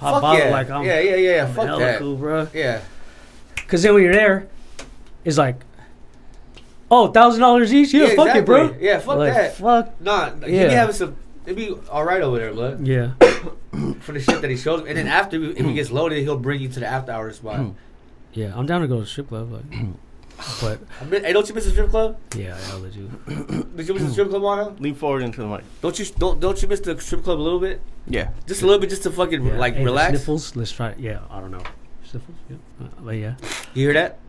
pop bottle like I'm fuck hella that. cool, bro. Yeah. Because then when you're there, it's like, oh, $1,000 each? Yeah, fuck exactly. it, bro. Yeah, fuck like, that. Fuck. Nah, he be having some. It'd be all right over there, blood. Yeah. For the shit that he shows, and then after, if he gets loaded, he'll bring you to the after hours spot. Yeah, I'm down to go to the strip club, but Hey, don't you miss the strip club? yeah, I'll let you. Did you miss the strip club, Mono? Lean forward into the mic. Don't you miss the strip club a little bit? Yeah. Just a little bit, just to fucking Yeah. Hey, relax. Sniffles, let's try it. Yeah, I don't know. Sniffles, yeah. But yeah. You hear that?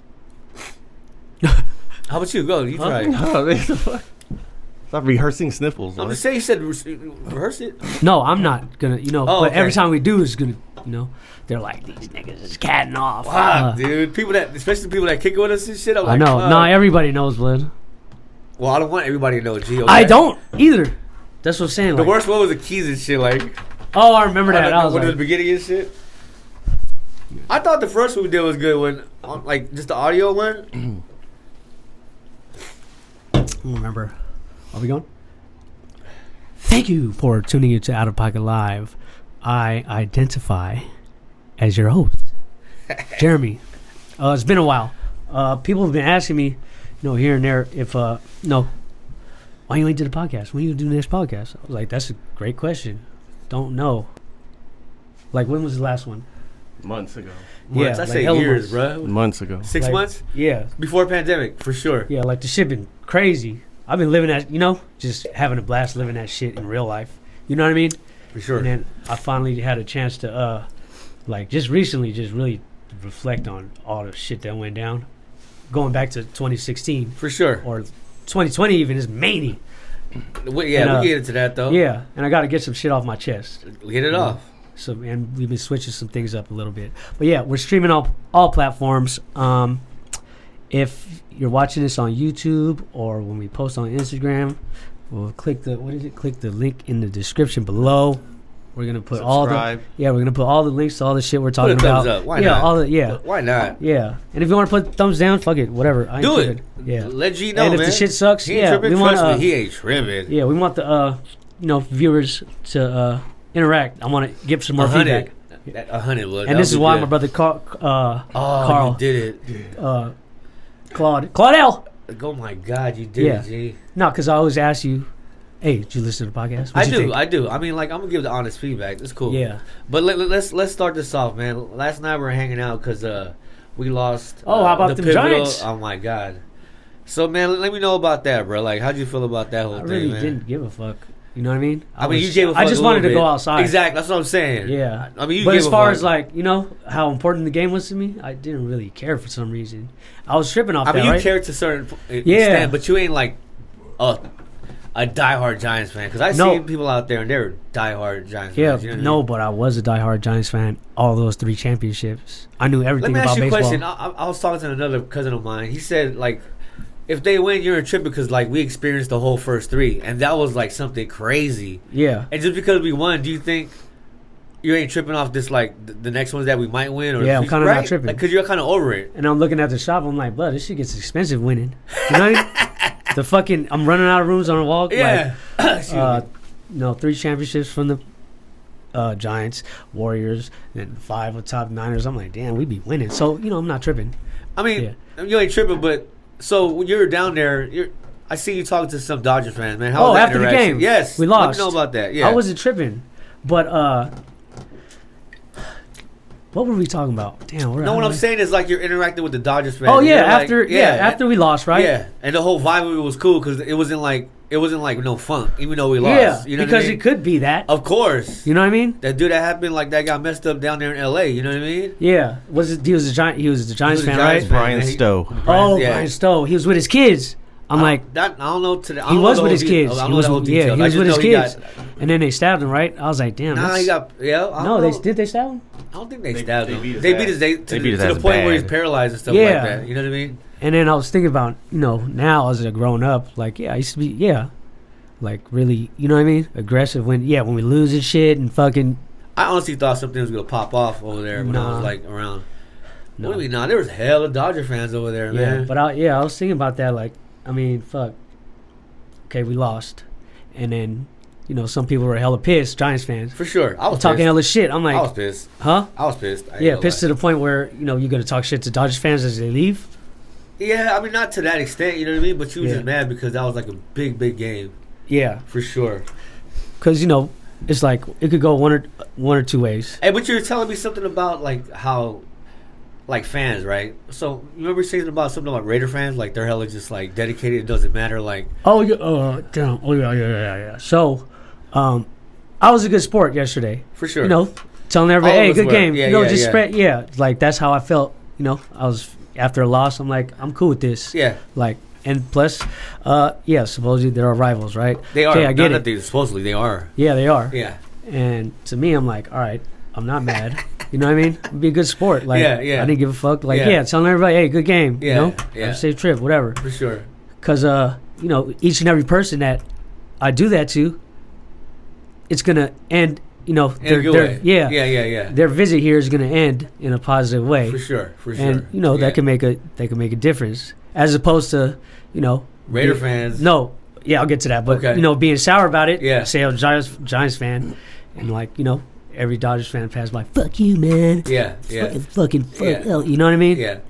How about you? Go, you try. Oh, what the fuck? Stop rehearsing sniffles. I'm just saying, you said rehearse it. No, I'm not gonna. But okay. every time we do, it's gonna. They're like, these niggas is catting off. Fuck, dude. People that, especially people that kick it with us and shit. I'm I like, know. Not everybody knows, blood. Well, I don't want everybody to know, G. Okay? I don't either. That's what I'm saying. The Like, worst one was the keys and shit. Like, oh, I remember that. I was when like, the beginning and shit. I thought the first one we did was good when, like, just the audio one. I don't remember. Are we going? Thank you for tuning into Out of Pocket Live. I identify as your host, Jeremy. It's been a while. People have been asking me, here and there, if why you ain't do the podcast? When you do the next podcast? I was like, that's a great question. Don't know. Like, when was the last one? Months ago. Months, I say years, bro. Months ago. 6 months? Yeah. Before pandemic, for sure. Yeah, like the shit been crazy. I've been living that, just having a blast living that shit in real life. You know what I mean? For sure. And then I finally had a chance to, just recently, just really reflect on all the shit that went down. Going back to 2016. For sure. Or 2020 even is mania. We get into that, though. Yeah, and I got to get some shit off my chest. Get it off. So, and we've been switching some things up a little bit. But yeah, we're streaming all platforms. If you're watching this on YouTube or when we post on Instagram, we'll click the link in the description below. We're gonna put Subscribe. we're gonna put all the links to all the shit we're talking Put a thumbs about. up. Why not? Why not? Yeah. And if you want to put thumbs down, fuck it, whatever. I ain't Do tripping. it. Yeah. Let G know, and if man. the shit sucks, he ain't tripping. we want Trust me, he ain't tripping. Yeah, we want the viewers to interact. I want to give some more feedback. 100 would. And this is why my brother Carl you did it. Claude L. Oh my God, you did it, G. No, because I always ask you, hey, did you listen to the podcast? I do. I mean, like, I'm gonna give the honest feedback. It's cool. Yeah. But let's start this off, man. Last night we were hanging out because we lost. How about the Giants? Oh my God. So man, let me know about that, bro. Like, how'd you feel about that whole thing, really man? didn't give a fuck. You know what I mean? I mean, you gave a fuck. I just wanted to go outside. Exactly. That's what I'm saying. Yeah. I mean, but as far as like, how important the game was to me, I didn't really care for some reason. I was tripping off that, you right? cared to a certain extent, but you ain't like a diehard Giants fan. Because I see people out there and they're diehard Giants fans. You know but I was a diehard Giants fan. All those 3 championships, I knew everything about baseball. Let me ask you a question. I was talking to another cousin of mine. He said, like, if they win, you're in trip because, like, we experienced the whole first 3, and that was like something crazy. Yeah. And just because we won, do you think you ain't tripping off this, like, the next ones that we might win? Or yeah, I'm kind of not tripping. Because you're kind of over it. And I'm looking at the shop. I'm like, blood, this shit gets expensive winning. You know what I mean? I'm running out of rooms on the wall. Yeah. Like, 3 championships from the Giants, Warriors, and 5 of top Niners. I'm like, damn, we be winning. So, I'm not tripping. I mean, you ain't tripping, but so when you're down there, I see you talking to some Dodger fans, man. How was that after the interaction? game? Yes. We lost. Let me know about that. Yeah. I wasn't tripping. But, what were we talking about? Damn. What I'm saying is, like, you're interacting with the Dodgers fans. Oh, yeah. After we lost, right? Yeah. And the whole vibe of it was cool because it wasn't like no funk, even though we lost. Yeah, you know because what I mean? it could be that. Of course. You know what I mean? That dude that happened, like, that got messed up down there in L.A., you know what I mean? Yeah. He was a Giants fan, right? Brian Stowe. Brian Stowe. He was with his kids. I'm like, I don't know today. He was with his kids. I don't know the whole details. He was with his kids. And then they stabbed him, right? I was like, damn. Nah, he got, did they stab him? I don't think they stabbed him. They beat his to the point where he's paralyzed and stuff like that. You know what I mean? And then I was thinking about, now as a grown up, like, I used to be, like, really, you know what I mean? Aggressive when we lose and shit and fucking. I honestly thought something was going to pop off over there when I was, like, around. No. What do you mean, There was hella Dodger fans over there, man. But I was thinking about that, like, I mean, fuck. Okay, we lost. And then some people were hella pissed, Giants fans. For sure. I was talking pissed. hella shit. I'm like, I was pissed. Huh? I was pissed. Pissed to the point where, you're going to talk shit to Dodgers fans as they leave? Yeah, I mean, not to that extent, you know what I mean? But you were just mad because that was like a big, big game. Yeah. For sure. Because, it's like, it could go one or two ways. Hey, but you were telling me something about, like, how, like, fans, right? So, you remember saying about something about Raider fans? Like, they're hella just, like, dedicated. It doesn't matter, like... Oh, yeah. Damn. Oh, yeah. So, I was a good sport yesterday. For sure. Telling everybody, hey, good game. Yeah, spread. Yeah, like, that's how I felt. I was... After a loss, I'm like, I'm cool with this. Yeah. Like, and plus, supposedly there are rivals, right? They are. Okay, I get it. Supposedly they are. Yeah, they are. Yeah. And to me, I'm like, all right, I'm not mad. You know what I mean? It'd be a good sport. Like, I didn't give a fuck. Like, telling everybody, hey, good game. Yeah. Have a safe trip, whatever. For sure. Because, each and every person that I do that to, it's gonna end. Their visit here is going to end in a positive way. For sure. And that can make a difference, as opposed to Raider fans. No, I'll get to that. But being sour about it. Yeah. Say I'm a Giants fan, and every Dodgers fan passed by. Fuck you, man. Yeah. Fucking fuck. Yeah. You know what I mean? Yeah.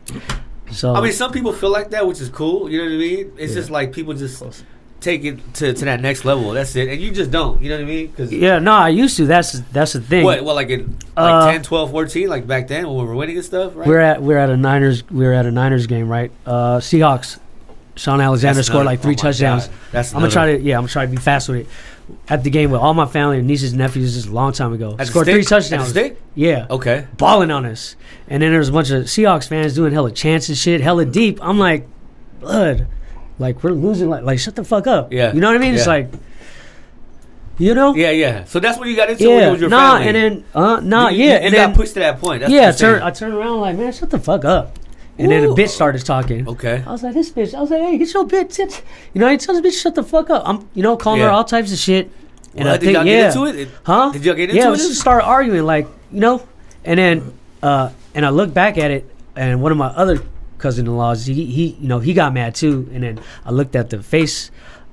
So I mean, some people feel like that, which is cool. You know what I mean? It's just like people just take it to that next level. That's it. And you just don't. You know what I mean? I used to. That's the thing. What? Well, like in 10, 12, 14, like back then when we were winning and stuff, right? We're at a Niners game, right? Seahawks. Sean Alexander scored like 3 touchdowns. I'm gonna try to be fast with it. At the game with all my family and nieces and nephews, just a long time ago. Scored 3 touchdowns. At the stick? Yeah. Okay. Balling on us. And then there was a bunch of Seahawks fans doing hella chants and shit, hella deep. I'm like, blood. Like, we're losing. Like shut the fuck up. Yeah. You know what I mean? Yeah. It's like, Yeah. So that's what you got into when you was your family. And then, You got pushed to that point. That's I turned around like, man, shut the fuck up. And then a bitch started talking. Okay. I was like, this bitch. I was like, hey, get your bitch. I tell this bitch, shut the fuck up. I'm, calling her all types of shit. And I think, did y'all get into it? Huh? Did y'all get into it? Yeah, we just started arguing, and then, and I look back at it, and one of my other cousin-in-laws, he got mad too. And then I looked at the face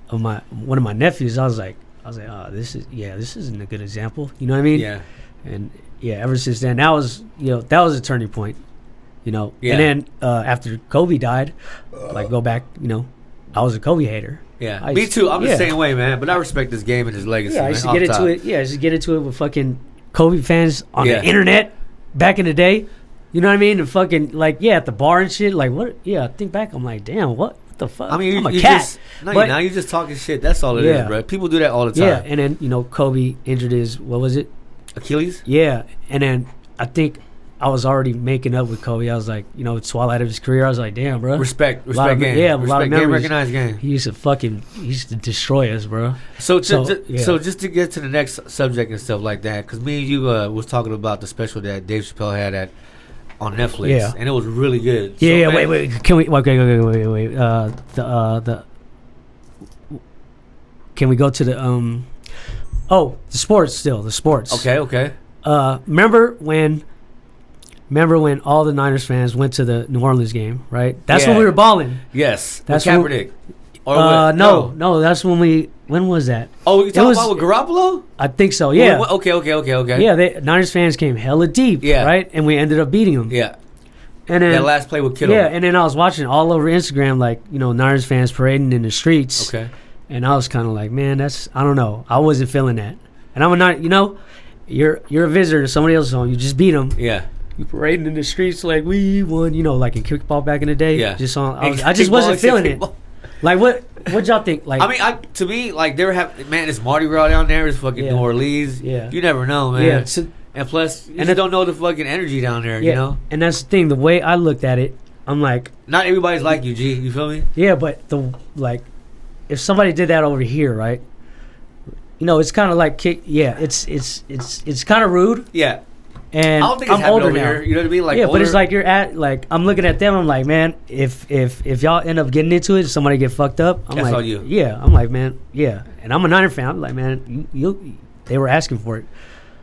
of one of my nephews. I was like, oh, this isn't a good example. You know what I mean? Yeah. And ever since then, that was a turning point. Yeah. And then after Kobe died, go back, I was a Kobe hater. Yeah, me too. I'm the same way, man. But I respect this game and his legacy. Yeah, I used to get into it. Yeah, I used to get into it with fucking Kobe fans on the internet back in the day. You know what I mean? And fucking at the bar and shit. Like what? Yeah, I think back. I'm like, damn, what the fuck? I mean, I'm a cat. Now you're just talking shit. That's all it is, bro. People do that all the time. Yeah, and then Kobe injured his Achilles. Yeah, and then I think I was already making up with Kobe. I was like, twilight of his career. I was like, damn, bro. Respect game. Yeah, a lot of memories. Recognized game. He used to destroy us, bro. So just to get to the next subject and stuff like that, because me and you was talking about the special that Dave Chappelle had on Netflix, and it was really good. Wait. Can we? Wait. Can we go to the the sports still? The sports. Okay. Remember when all the Niners fans went to the New Orleans game, right? That's when we were balling. Yes. That's with Kaepernick. No. That's when was that? Oh, you talking about with Garoppolo? I think so, yeah. Okay. Yeah, Niners fans came hella deep, right? And we ended up beating them. Yeah. And then that last play with Kittle. Yeah, and then I was watching all over Instagram, Niners fans parading in the streets. Okay. And I was kind of like, man, I don't know. I wasn't feeling that. And I'm not, you're a visitor to somebody else's home. You just beat them. Yeah. You parading in the streets like we won, like in kickball back in the day. Yeah. I just wasn't feeling it. Like what y'all think? Like to me, like it's Mardi Gras down there. It's fucking New Orleans. Yeah. You never know, man. Yeah. And plus, you don't know the fucking energy down there. You know. And that's the thing. The way I looked at it, I'm like, not everybody's like you, G. You feel me? Yeah, but if somebody did that over here, right? It's kind of like it's kind of rude. Yeah. And I don't think it's happening over here. You know what I mean? Like, but it's like I'm looking at them. I'm like, man, if y'all end up getting into it, somebody get fucked up. That's like, all you. Yeah, I'm like, man, yeah. And I'm a Niner fan. I'm like, man, they were asking for it.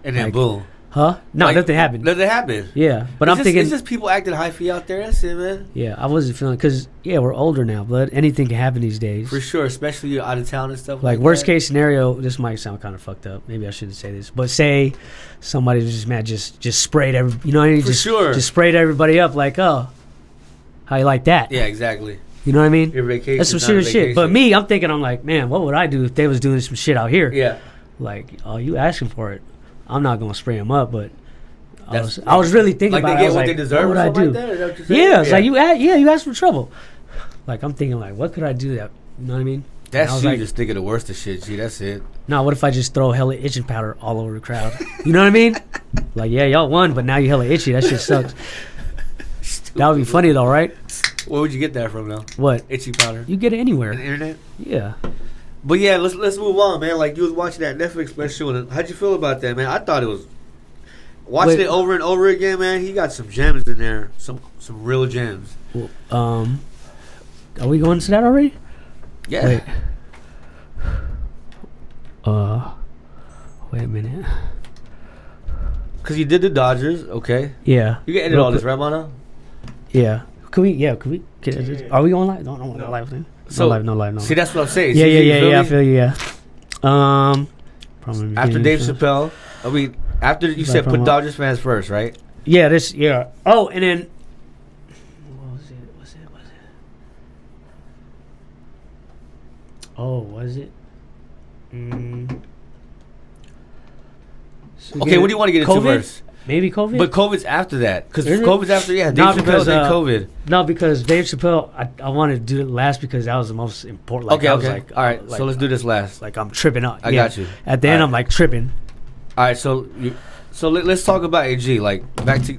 And then boom. Huh? No, Like, nothing happened. Nothing happened. Yeah, but I'm thinking it's just people acting hyphy out there. That's it, man. Yeah, I wasn't feeling because we're older now, but anything can happen these days. For sure, especially you're out of town and stuff. Like worst case scenario, this might sound kind of fucked up. Maybe I shouldn't say this, but say somebody was just mad, just sprayed every, you know what I mean? For sure, just sprayed everybody up. Like, oh, how you like that? Yeah, exactly. You know what I mean? Your vacation. That's some serious shit. But me, I'm thinking, I'm like, man, what would I do if they was doing some shit out here? Yeah. Like, oh, you asking for it? I'm not gonna spray them up, but. I was really thinking like about they it. get what they deserve. What would I do? Like that? Is that what you're saying? Yeah, it's like you asked for trouble. Like I'm thinking, like, what could I do that? You know what I mean? That's you just thinking the worst of shit. Gee, that's it. No, what if I just throw hella itching powder all over the crowd? You know what I mean? Like, yeah, y'all won, but now you hella itchy. That shit sucks. That would be funny though, right? Where would you get that from, though? What? Itchy powder. You get it anywhere. On the internet. Yeah. But yeah, let's move on, man. Like you was watching that Netflix special, and how'd you feel about that, man? I thought it was. Watching it over and over again, man, he got some gems in there. Some real gems. Well, are we going to that already? Yeah. Wait a minute. Because you did the Dodgers, okay. Yeah. You can edit all this, right, Mono? Yeah. Could we? Are we going live? No, live thing. No live. See, that's what I'm saying. Yeah. I feel you. Yeah. After Dave Chappelle, after you said put Dodgers fans first, right? Yeah. Oh, and then. What was it? Oh, was it? So okay, what do you want to get into first? Maybe COVID? But COVID's after that. Because COVID's after, Dave Chappelle, then COVID. No, because Dave Chappelle, I wanted to do it last because that was the most important. Like, okay. All right, so let's do this last. Like, I'm tripping out. I got you. At the end, I'm like tripping. All right, so let's talk about AG. Like, back to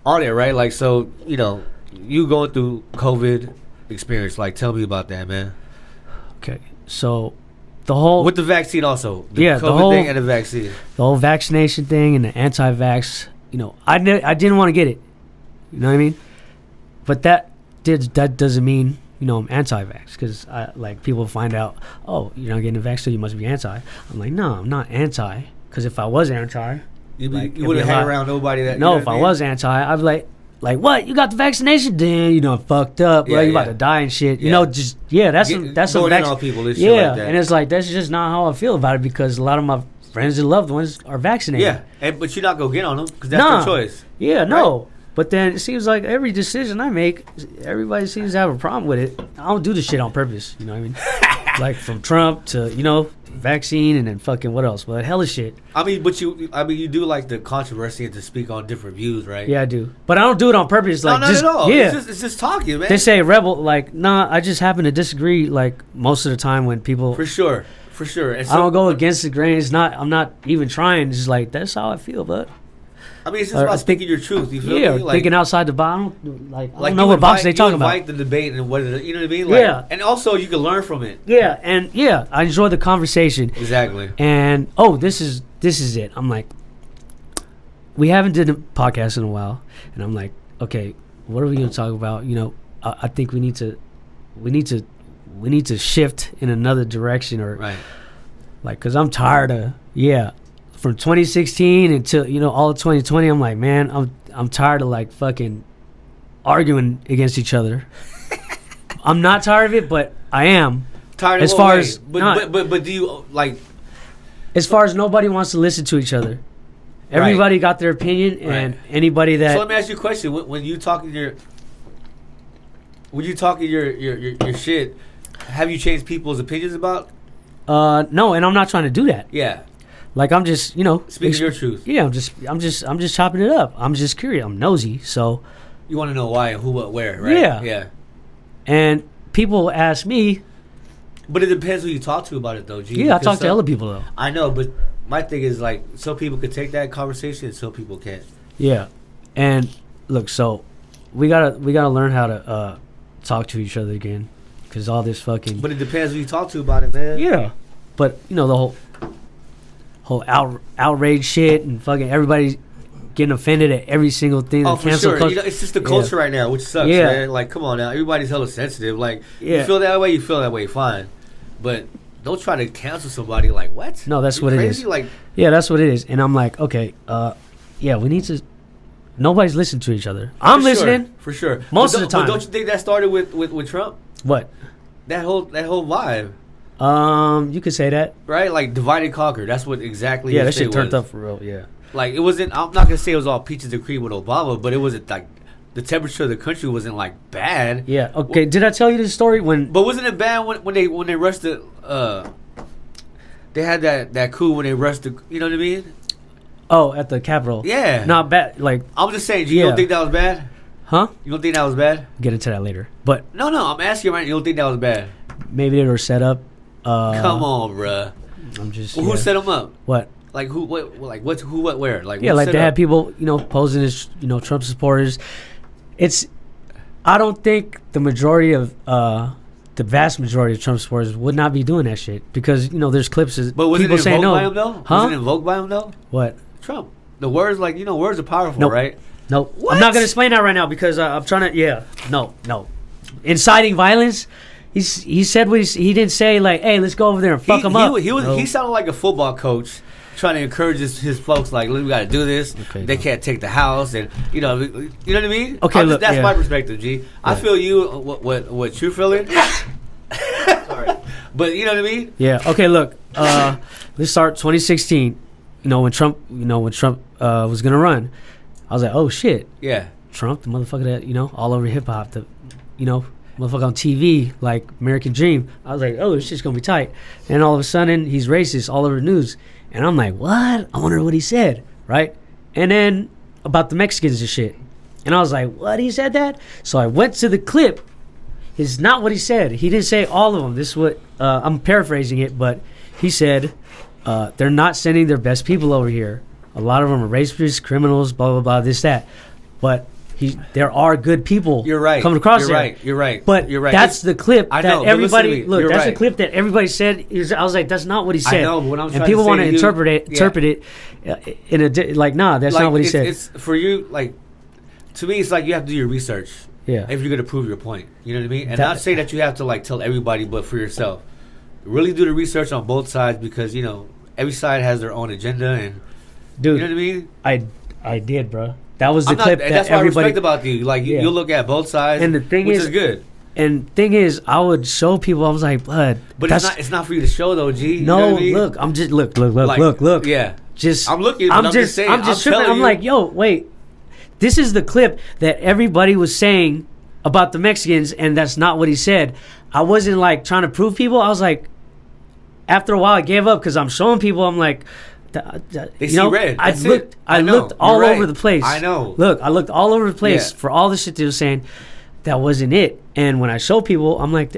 on it, right? Like, so, you going through COVID experience. Like, tell me about that, man. Okay, so the whole with the vaccine also, the COVID the whole thing and the vaccine, the whole vaccination thing and the anti-vax. I didn't want to get it. You know what I mean? But that doesn't mean I'm anti-vax because people find out, oh, you're not getting a vaccine, so you must be anti. I'm like, no, I'm not anti because if I was anti, you wouldn't hang around nobody that. No, if I was anti, I'd be like, what? You got the vaccination? Then fucked up. Yeah, you about to die and shit. That's some going in on people. This shit like that. And it's like that's just not how I feel about it because a lot of my friends and loved ones are vaccinated. Yeah, but you're not gonna get on them because that's their choice. Yeah, right? No. But then it seems like every decision I make, everybody seems to have a problem with it. I don't do this shit on purpose. You know what I mean? Like from Trump to vaccine and then fucking what else? But hella shit. You do like the controversy and to speak on different views, right? Yeah, I do. But I don't do it on purpose. Like, no, not at all. Yeah. It's just talking, man. They say rebel. Like, nah, I just happen to disagree. Like most of the time when people. For sure. And so, I don't go against the grain. I'm not even trying. It's just like that's how I feel, but. It's just about speaking your truth. You feel me? Yeah, thinking outside the box. I don't know what box they talking about. You invite the debate and what you know what I mean? Yeah. And also you can learn from it. Yeah, and I enjoy the conversation. Exactly. And this is it. I'm like, we haven't did a podcast in a while, and I'm like, okay, what are we going to talk about? I think we need to shift in another direction, or right. Like, cause I'm tired of from 2016 until all of 2020. I'm like, man, I'm tired of like fucking arguing against each other. I'm not tired of it, but I am. Tired of as far as but do you like? As far as nobody wants to listen to each other. Everybody got their opinion, and anybody that. So let me ask you a question: when you talking your shit, have you changed people's opinions about? No, and I'm not trying to do that. Yeah. Like I'm just, speaking your truth. Yeah, I'm just chopping it up. I'm just curious. I'm nosy, so. You want to know why, who, what, where, right? Yeah. And people ask me. But it depends who you talk to about it, though. G. Yeah, I talk to other people though. I know, but my thing is like some people could take that conversation, and some people can't. Yeah, and look, so we gotta learn how to talk to each other again, because all this fucking. But it depends who you talk to about it, man. Yeah, but the whole outrage shit and fucking everybody getting offended at every single thing. Oh, for sure. It's just the culture right now, which sucks, man. Like, come on now. Everybody's hella sensitive. Like, you feel that way, fine. But don't try to cancel somebody. Like what? No, that's You what it crazy? is. Like Yeah, that's what it is. And I'm like, okay, yeah, we need to. Nobody's listening to each other. I'm for listening. sure, for sure. Most But of the time. But don't you think that started with Trump? What? That whole vibe, You could say that. right? Like divide and conquer. That's what exactly. Yeah, his that shit thing turned was. up for real. Yeah. Like it wasn't. I'm not gonna say it was all peaches and cream with Obama, but it wasn't like the temperature of the country wasn't like bad. Yeah. Okay. Did I tell you this story when? But wasn't it bad when they rushed the they had that coup when they rushed the, you know what I mean? Oh, at the Capitol. Yeah. Not bad. Like, I'm just saying, you Yeah. don't think that was bad? huh? You don't think that was bad? Get into that later. But No, I'm asking you right. You don't think that was bad? maybe they were set up. Come on, bruh. I'm just. Well, yeah. Who set them up? What? Like who? What? Like what's who? What? Where? Like Yeah, who like set they up? had people, posing as, Trump supporters. It's. I don't think the majority of the vast majority of Trump supporters would not be doing that shit because there's clips of But was it people saying invoked no. by him though? Huh? Was it invoked by him though? What? Trump. The words, like words are powerful, Nope. right? No, What? I'm not gonna explain that right now because I'm trying to. Yeah, no. Inciting violence. He said what he didn't say like, hey, let's go over there and fuck him up. He sounded like a football coach trying to encourage his folks. Like, look, we got to do this. Okay, They no. can't take the house, and you know what I mean. Okay, look, that's yeah. my perspective, G. I feel you. What you're feeling. Sorry, but you know what I mean. Yeah. Okay. Look. Let's start 2016. When Trump was gonna run, I was like, oh shit, Yeah. Trump, the motherfucker that all over hip hop, the motherfucker on TV like American Dream. I was like, oh, this shit's gonna be tight. And all of a sudden, he's racist all over the news, and I'm like, what? I wonder what he said, right? And then about the Mexicans and shit, and I was like, what? He said that? So I went to the clip. It's not what he said. He didn't say all of them. This is what I'm paraphrasing it, but he said they're not sending their best people over here. A lot of them are racists, criminals, blah blah blah, this that. But there are good people. You're right. Coming across You're there. right. You're right. But you're right. that's the clip I that know, but listen everybody to me. look. You're That's right. the clip that everybody said. I was like, that's not what he said. I know, but what I'm and trying people to say want to to you- interpret it in a like, nah, that's not what he said. It's for you. Like to me, it's like you have to do your research. Yeah. If you're gonna prove your point, you know what I mean, and That- not say that you have to like tell everybody, but for yourself, really do the research on both sides because every side has their own agenda, and Dude, you know what I mean. I did, bro. That was the I'm not, clip and that that's what I everybody. respect about you. Like Yeah. you'll look at both sides, And the thing which is- is good. And thing is, I would show people. I was like, "Bud, But that's it's not for you to show though, G. You no. know what I mean? Look, I'm just look. Like, Look. Yeah, Just I'm looking, but I'm just saying, I'm just I'm tripping. telling I'm you. like, yo, wait. This is the clip that everybody was saying about the Mexicans, and that's not what he said. I wasn't like trying to prove people. I was like, after a while, I gave up because I'm showing people. I'm like, They see red. I That's looked. it. I I know. looked all You're right. over the place. I know. Look, I looked all over the place Yeah. for all the shit they were saying. That wasn't it. And when I show people, I'm like,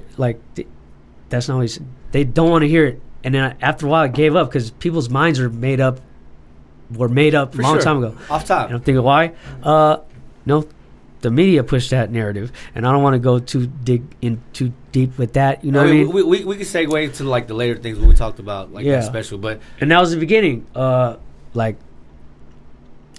that's not what he said. They don't want to hear it. And then after a while, I gave up because people's minds are made up. Were made up For a long sure. time ago. Off top. And I'm thinking, why? No, the media pushed that narrative, and I don't want to go too deep with that. You know what I mean? We can segue to like the later things we talked about, like Yeah. that special. But And that was the beginning. Like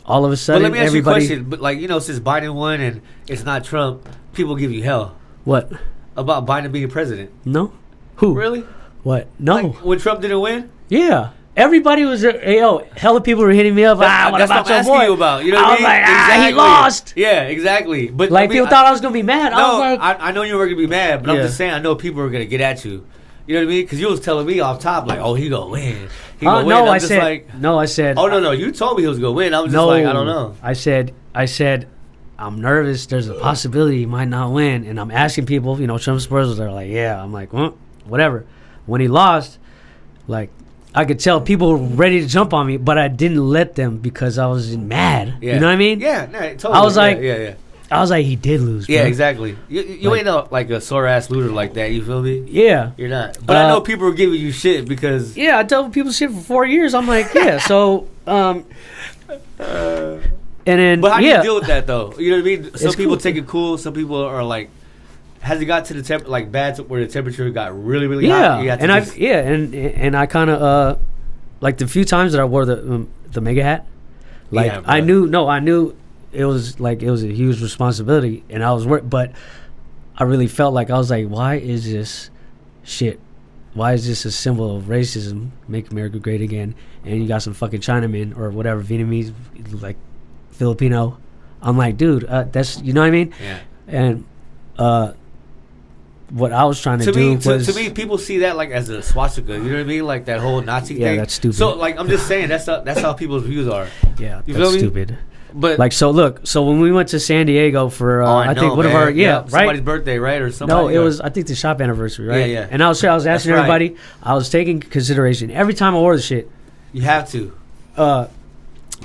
all of a sudden, let me ask everybody. you a question. But like since Biden won and it's not Trump, people give you hell What? about Biden being president. No. Who? Really? What? No. Like, when Trump didn't win? Yeah. Everybody was hey, yo. Hella people were hitting me up. What That's about what I'm your asking boy? you about. You know I what I was mean? like, he lost. Yeah, exactly. But Like I mean, people thought I was gonna be mad. I No, was like, I know you were gonna be mad, but I'm Yeah. just saying I know people are gonna get at you. You know what I mean? Because you was telling me off top like, oh, he gonna win. He gonna win. no, I'm I just said. like, No, I said. oh no, you told me he was gonna win. I was just No, like, I don't know. I said, I'm nervous. There's a possibility he might not win, and I'm asking people. Trump supporters are like, yeah. I'm like, well, whatever. When he lost, like, I could tell people were ready to jump on me, but I didn't let them because I was mad. Yeah. You know what I mean? Yeah, no, totally. I was like, yeah. I was like, he did lose. Yeah, bro. exactly. You Like- ain't no like a sore ass loser like that. You feel me? Yeah. You're not. But I know people are giving you shit because Yeah, I tell people shit for 4 years. I'm like, yeah. So, and then But how do yeah, you deal with that though? You know what I mean? Some It's people cool. take it cool. Some people are like, has it got to the like bad to where the temperature got really really yeah, hot? You have to and just- and I kind of like the few times that I wore the mega hat, like Yeah, I bro. knew it was a huge responsibility, and I was but I really felt like I was like, why is this shit why is this a symbol of racism? Make America great again. And you got some fucking Chinamen or whatever, Vietnamese, like Filipino. I'm like, dude, that's, you know what I mean? Yeah. And what I was trying to do was... To me, people see that like as a swastika. You know what I mean? Like that whole Nazi thing. Yeah, that's stupid. So, like, I'm just saying, that's how people's views are. Yeah, you that's feel me? stupid. But like, so look, so when we went to San Diego for, I think one of our, right? somebody's birthday, right? Or somebody. No, it was, I think the shop anniversary, right? Yeah. And I was asking everybody, I was taking consideration every time I wore the shit. You have to. I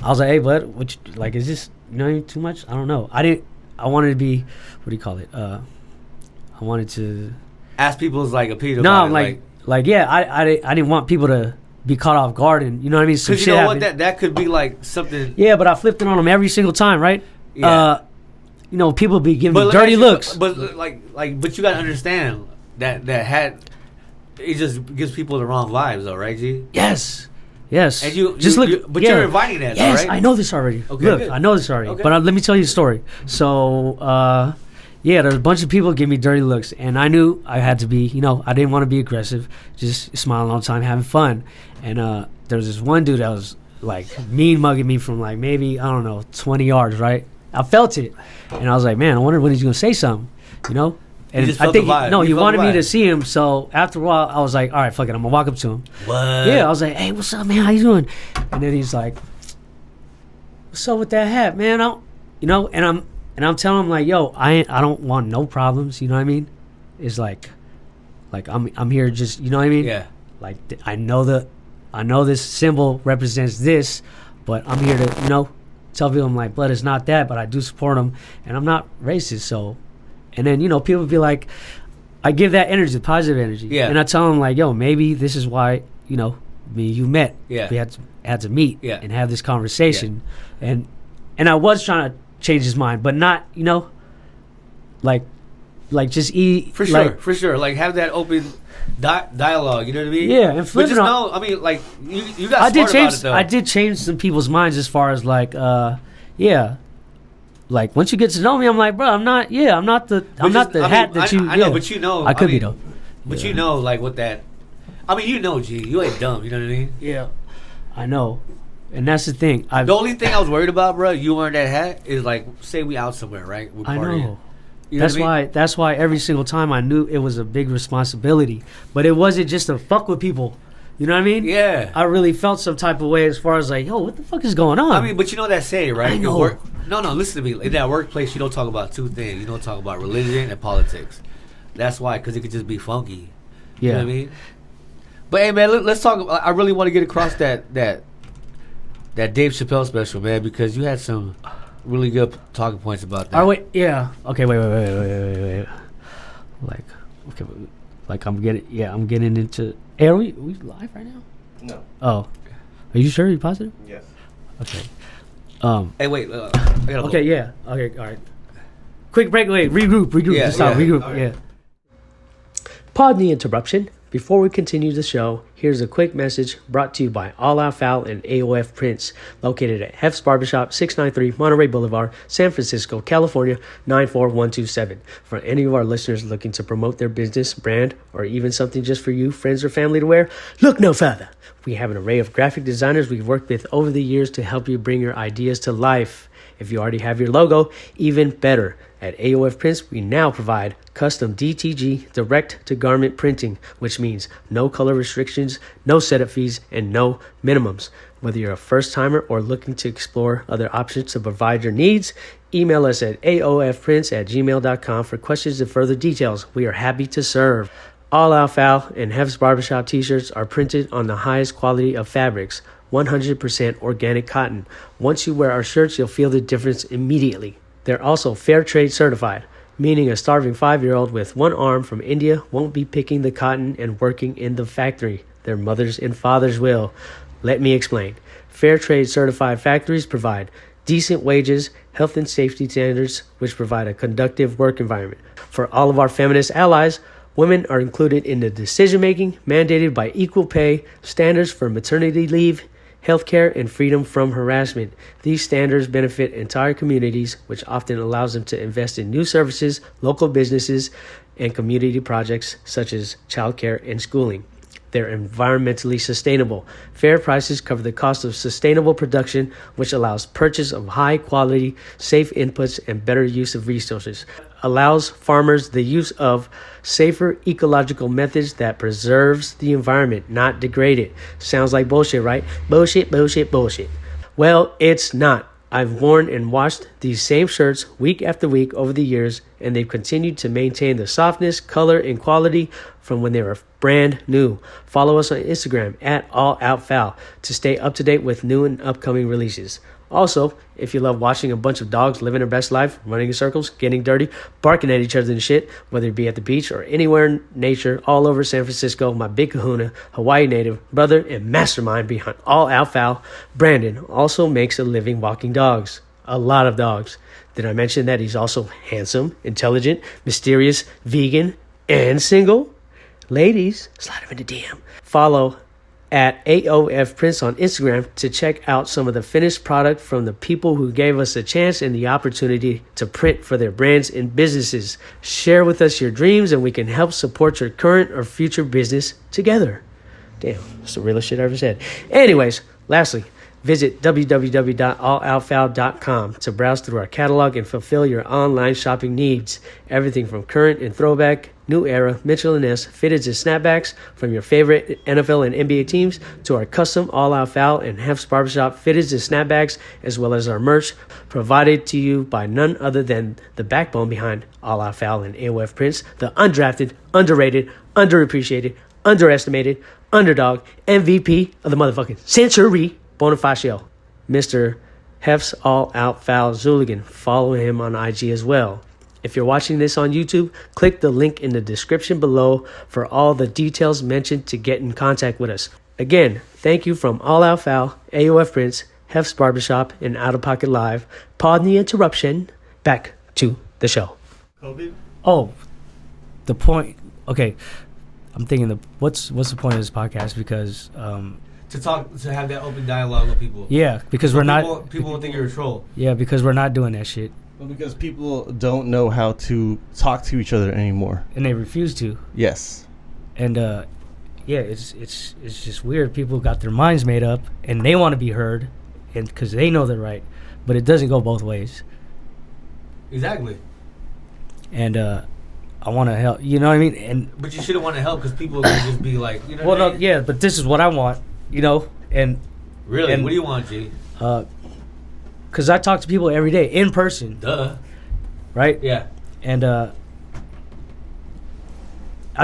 was like, hey, bud, what you, like, is this, you know, too much? I don't know. I wanted to be, what do you call it? I wanted to ask people's like opinion. No, like yeah, I didn't want people to be caught off guard, and you know what I mean. Because you know what, that could be like something. Yeah, but I flipped it on them every single time, right? Yeah. You know, people be giving me dirty looks. But you gotta understand that hat, it just gives people the wrong vibes, though, right, G? Yes. And you're inviting that, yes, though, right? I know this already. Okay, look, good. I know this already. Okay. But let me tell you a story. So. Yeah, there's a bunch of people give me dirty looks, and I knew I had to be, you know, I didn't want to be aggressive, just smiling all the time, having fun. And there was this one dude that was like mean mugging me from like maybe, I don't know, 20 yards, right? I felt it, and I was like, man, I wonder when he's gonna say something, you know? And I think he wanted me to see him. So after a while, I was like, all right, fuck it, I'm gonna walk up to him. What? Yeah, I was like, hey, what's up, man? How you doing? And then he's like, what's up with that hat, man? And I'm telling him like, yo, I don't want no problems. You know what I mean? It's like I'm here just, you know what I mean? Yeah. Like I know this symbol represents this, but I'm here to, you know, tell people I'm like, blood is not that, but I do support them, and I'm not racist. So, and then, you know, people be like, I give that energy, positive energy. Yeah. And I tell them like, yo, maybe this is why, you know, me and you met. Yeah. We had to meet. Yeah. And have this conversation. Yeah. And I was trying to change his mind, but not, you know, like just eat for sure, like have that open dialogue, you know what I mean? Yeah, and but just know, I mean, like you got smart about it, though. I did change some people's minds as far as like like once you get to know me, I'm like, bro, I'm not the hat that you. I know, but you know, I could be though. But you know, like with that, I mean, you know, G, you ain't dumb, you know what I mean? Yeah, I know. And that's the thing. The only thing I was worried about, bro, you wearing that hat, is like, say we out somewhere, right? We're I partying. know. You know that's why every single time I knew it was a big responsibility. But it wasn't just to fuck with people. You know what I mean? Yeah. I really felt some type of way as far as like, yo, what the fuck is going on? I mean, but you know that saying, right? I know. No, listen to me. In that workplace, you don't talk about two things. You don't talk about religion and politics. That's why, because it could just be funky. Yeah. You know what I mean? But hey, man, let's talk. I really want to get across that Dave Chappelle special, man, because you had some really good talking points about that. Oh wait, yeah. Okay, wait. Like, okay, like I'm getting into. Hey, are we live right now? No. Oh, are you sure? Are you positive? Yes. Okay. Hey, wait. I gotta okay, look. yeah. Okay, all right. Quick break. Wait, regroup. Yeah, Just stop. Regroup. Okay. Yeah. Pardon the interruption. Before we continue the show, here's a quick message brought to you by All Out Foul and AOF Prints, located at Hef's Barbershop, 693 Monterey Boulevard, San Francisco, California, 94127. For any of our listeners looking to promote their business, brand, or even something just for you, friends, or family to wear, look no further. We have an array of graphic designers we've worked with over the years to help you bring your ideas to life. If you already have your logo, even better. At AOF Prints, we now provide custom DTG direct-to-garment printing, which means no color restrictions, no setup fees, and no minimums. Whether you're a first-timer or looking to explore other options to provide your needs, email us at aofprints@gmail.com for questions and further details. We are happy to serve. All Out Foul and Hef's Barbershop t-shirts are printed on the highest quality of fabrics, 100% organic cotton. Once you wear our shirts, you'll feel the difference immediately. They're also fair trade certified, meaning a starving 5-year-old with one arm from India won't be picking the cotton and working in the factory. Their mothers and fathers will. Let me explain. Fair trade certified factories provide decent wages, health and safety standards, which provide a conducive work environment. For all of our feminist allies, women are included in the decision-making mandated by equal pay, standards for maternity leave, healthcare, and freedom from harassment. These standards benefit entire communities, which often allows them to invest in new services, local businesses, and community projects such as childcare and schooling. They're environmentally sustainable. Fair prices cover the cost of sustainable production, which allows purchase of high quality, safe inputs and better use of resources. Allows farmers the use of safer ecological methods that preserves the environment, not degrade it. Sounds like bullshit, right? Bullshit, bullshit, bullshit. Well, it's not. I've worn and washed these same shirts week after week over the years, and they've continued to maintain the softness, color, and quality from when they were brand new. Follow us on Instagram at AllOutFoul to stay up to date with new and upcoming releases. Also, if you love watching a bunch of dogs living their best life, running in circles, getting dirty, barking at each other and shit, whether it be at the beach or anywhere in nature, all over San Francisco, my big kahuna, Hawaii native, brother, and mastermind behind All Out Foul, Brandon, also makes a living walking dogs. A lot of dogs. Did I mention that he's also handsome, intelligent, mysterious, vegan, and single? Ladies, slide him into DM. Follow at AOF Prince on Instagram to check out some of the finished product from the people who gave us a chance and the opportunity to print for their brands and businesses. Share with us your dreams and we can help support your current or future business together. Damn, that's the realest shit I ever said. Anyways, lastly, visit www.alloutfoul.com to browse through our catalog and fulfill your online shopping needs. Everything from current and throwback, new era, Mitchell & Ness, fitteds and snapbacks from your favorite NFL and NBA teams to our custom All Out Foul and Hef's Barbershop fitteds and snapbacks, as well as our merch provided to you by none other than the backbone behind All Out Foul and AOF Prince, the undrafted, underrated, underappreciated, underestimated, underdog, MVP of the motherfucking century, Bonifacio, Mr. Hef's All Out Foul Zooligan. Follow him on IG as well. If you're watching this on YouTube, click the link in the description below for all the details mentioned to get in contact with us. Again, thank you from All Out Foul, AOF Prince, Hef's Barbershop, and Out of Pocket Live. Pardon the interruption. Back to the show. COVID? Oh, the point. Okay, I'm thinking what's the point of this podcast? Because to have that open dialogue with people. Yeah, because we're not. People won't think you're a troll. Yeah, because we're not doing that shit. Well, because people don't know how to talk to each other anymore. And they refuse to. Yes. And yeah, it's just weird. People got their minds made up and they want to be heard, and because they know they're right, but it doesn't go both ways. Exactly. And I want to help. You know what I mean? But you shouldn't want to help because people are gonna just be like, you know. Well, what I no, mean? yeah, but this is what I want. You know, and really, and, what do you want, G? Because I talk to people every day in person. Duh. Right? Yeah. And I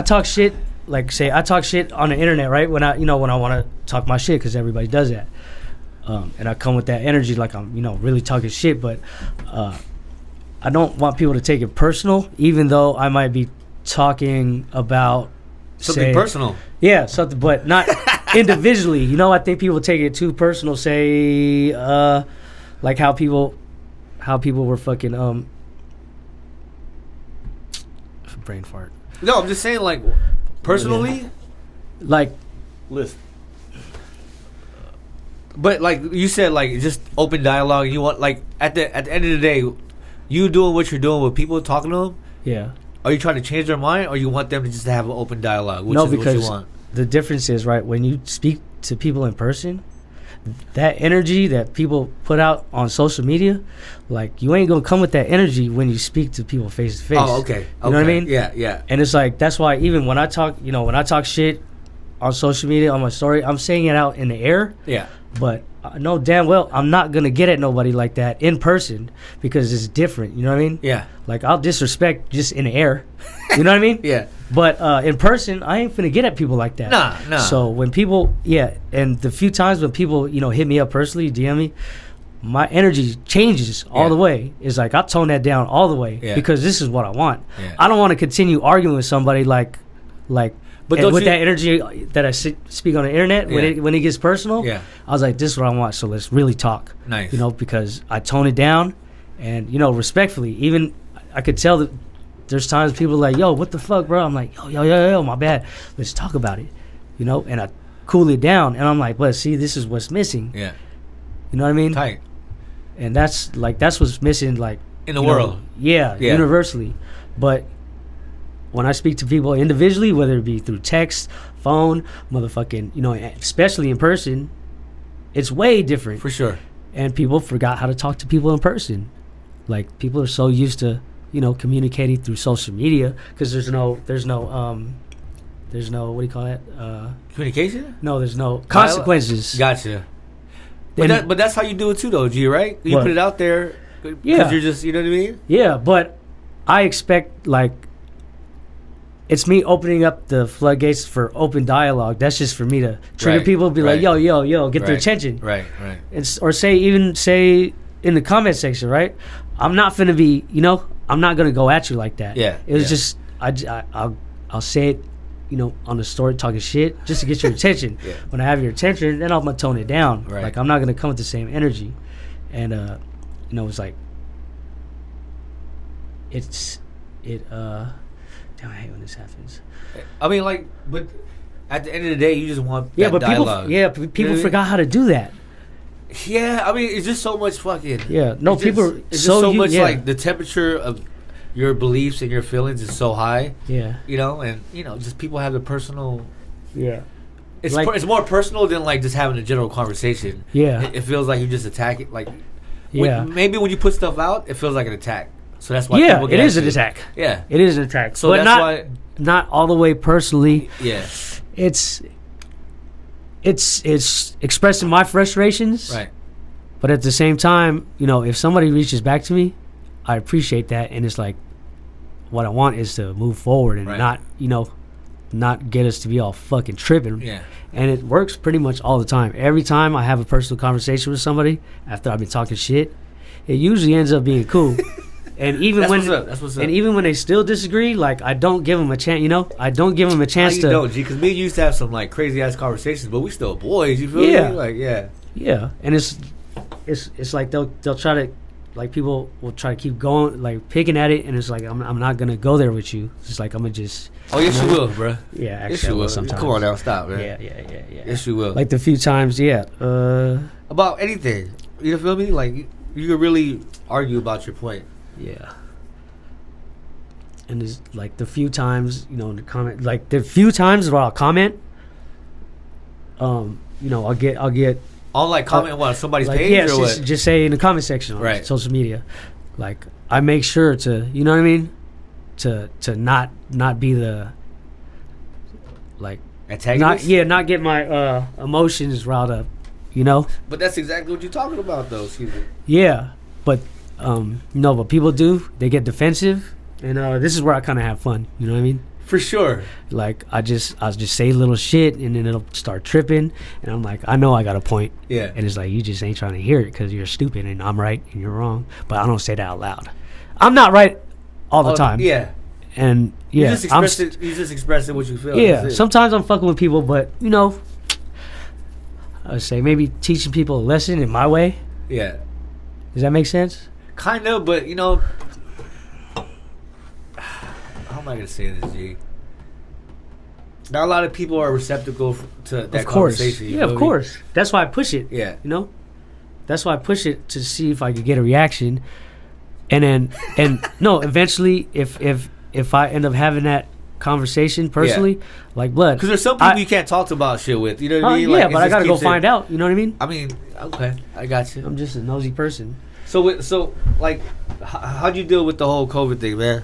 talk shit, like say I talk shit on the internet, right? When I want to talk my shit, because everybody does that. And I come with that energy like I'm, really talking shit, but I don't want people to take it personal, even though I might be talking about something personal. Yeah, something, but not individually. I think people take it too personal. Say, like how people were fucking brain fart. No, I'm just saying, like, personally, yeah. Like, listen. But like you said, like just open dialogue. You want like at the end of the day, you doing what you're doing with people talking to them. Yeah. Are you trying to change their mind, or you want them to just have an open dialogue? Which no, is because what you want. The difference is, right, when you speak to people in person, that energy that people put out on social media, like you ain't gonna come with that energy when you speak to people face to face. Oh, okay. You know what I mean? Yeah, yeah. And it's like that's why even when I talk, when I talk shit on social media on my story, I'm saying it out in the air. Yeah. But I know damn well I'm not gonna get at nobody like that in person because it's different. You know what I mean? Yeah. Like I'll disrespect just in the air. You know what I mean? Yeah. But in person, I ain't finna get at people like that. Nah. So when people, and the few times when people, hit me up personally, DM me, my energy changes all the way. It's like I tone that down all the way because this is what I want. Yeah. I don't want to continue arguing with somebody like. But with that energy that I speak on the internet, when it gets personal, I was like, this is what I want. So let's really talk. Nice. Because I tone it down, and respectfully. Even I could tell that there's times people are like, yo, what the fuck, bro? I'm like, yo, my bad. Let's talk about it. And I cool it down, and I'm like, well, see, this is what's missing. Yeah. You know what I mean? Tight. And that's what's missing, like in the world. Yeah, universally. But when I speak to people individually, whether it be through text, phone, motherfucking, especially in person, it's way different. For sure. And people forgot how to talk to people in person. Like, people are so used to, communicating through social media because there's no, what do you call that? Communication? No, there's no consequences. Gotcha. But that's how you do it too, though, G, right? You put it out there because you're just, you know what I mean? Yeah, but I expect, like, it's me opening up the floodgates for open dialogue. That's just for me to trigger people, be like, yo, get their attention. Right. Or say in the comment section, right? I'm not finna be, I'm not gonna go at you like that. Yeah. It was just, I'll say it, on the story talking shit just to get your attention. Yeah. When I have your attention, then I'm gonna tone it down. Right. Like, I'm not gonna come with the same energy. And, it's like, damn, I hate when this happens. I mean, like, but at the end of the day, you just want that dialogue. People forgot how to do that. Yeah, I mean, it's just so much fucking. Yeah, no, it's people. It's just so much like the temperature of your beliefs and your feelings is so high. Yeah, and just people have the personal. Yeah, it's it's more personal than like just having a general conversation. Yeah, it feels like you just attack it. Like, yeah, maybe when you put stuff out, it feels like an attack. So that's why. Yeah, it is an attack. Yeah, it is an attack. So but that's why. Not all the way personally. Yeah, it's expressing my frustrations. Right. But at the same time, if somebody reaches back to me, I appreciate that, and it's like, what I want is to move forward and not get us to be all fucking tripping. Yeah. And it works pretty much all the time. Every time I have a personal conversation with somebody after I've been talking shit, it usually ends up being cool. And even that's what's up. And even when they still disagree, like, I don't give them a chance. I don't give them a chance to. No, G, because me and you used to have some like crazy ass conversations, but we still boys. You feel me? Like, yeah. And it's like they'll try to, like, people will try to keep going, like, picking at it, and it's like, I'm not gonna go there with you. It's like, I'm gonna just. Oh, yes, you will, bro. Yeah, actually, yes, you will. Sometimes. Come on now, stop, man. Yeah. Yes, you will. Like the few times, about anything. You feel me? Like, you could really argue about your point. Yeah. And there's like the few times, in the comment, like the few times where I'll comment, I'll get on like comment on somebody's like, page or what? Just say in the comment section on social media. Like, I make sure to, you know what I mean? To not be the, like, antagonist? Not get my emotions riled up, But that's exactly what you're talking about, though. Excuse me. Yeah, but but people do. They get defensive, and this is where I kind of have fun. You know what I mean? For sure. Like, I'll just say little shit, and then it'll start tripping, and I'm like, I know I got a point. Yeah. And it's like, you just ain't trying to hear it because you're stupid, and I'm right and you're wrong. But I don't say that out loud. I'm not right all the time. Yeah. And you just expressing what you feel. Yeah. Sometimes I'm fucking with people, but I would say maybe teaching people a lesson in my way. Yeah. Does that make sense? Kind of, but how am I gonna say this, G? Not a lot of people are receptacle to that conversation. Yeah, of course. That's why I push it. Yeah. That's why I push it to see if I could get a reaction, and no, eventually, if I end up having that conversation personally, like, blood, because there's some people you can't talk about shit with. You know what I mean? Yeah, like, but I gotta go find out. You know what I mean? I mean, okay, I got you. I'm just a nosy person. So like, how'd you deal with the whole COVID thing, man?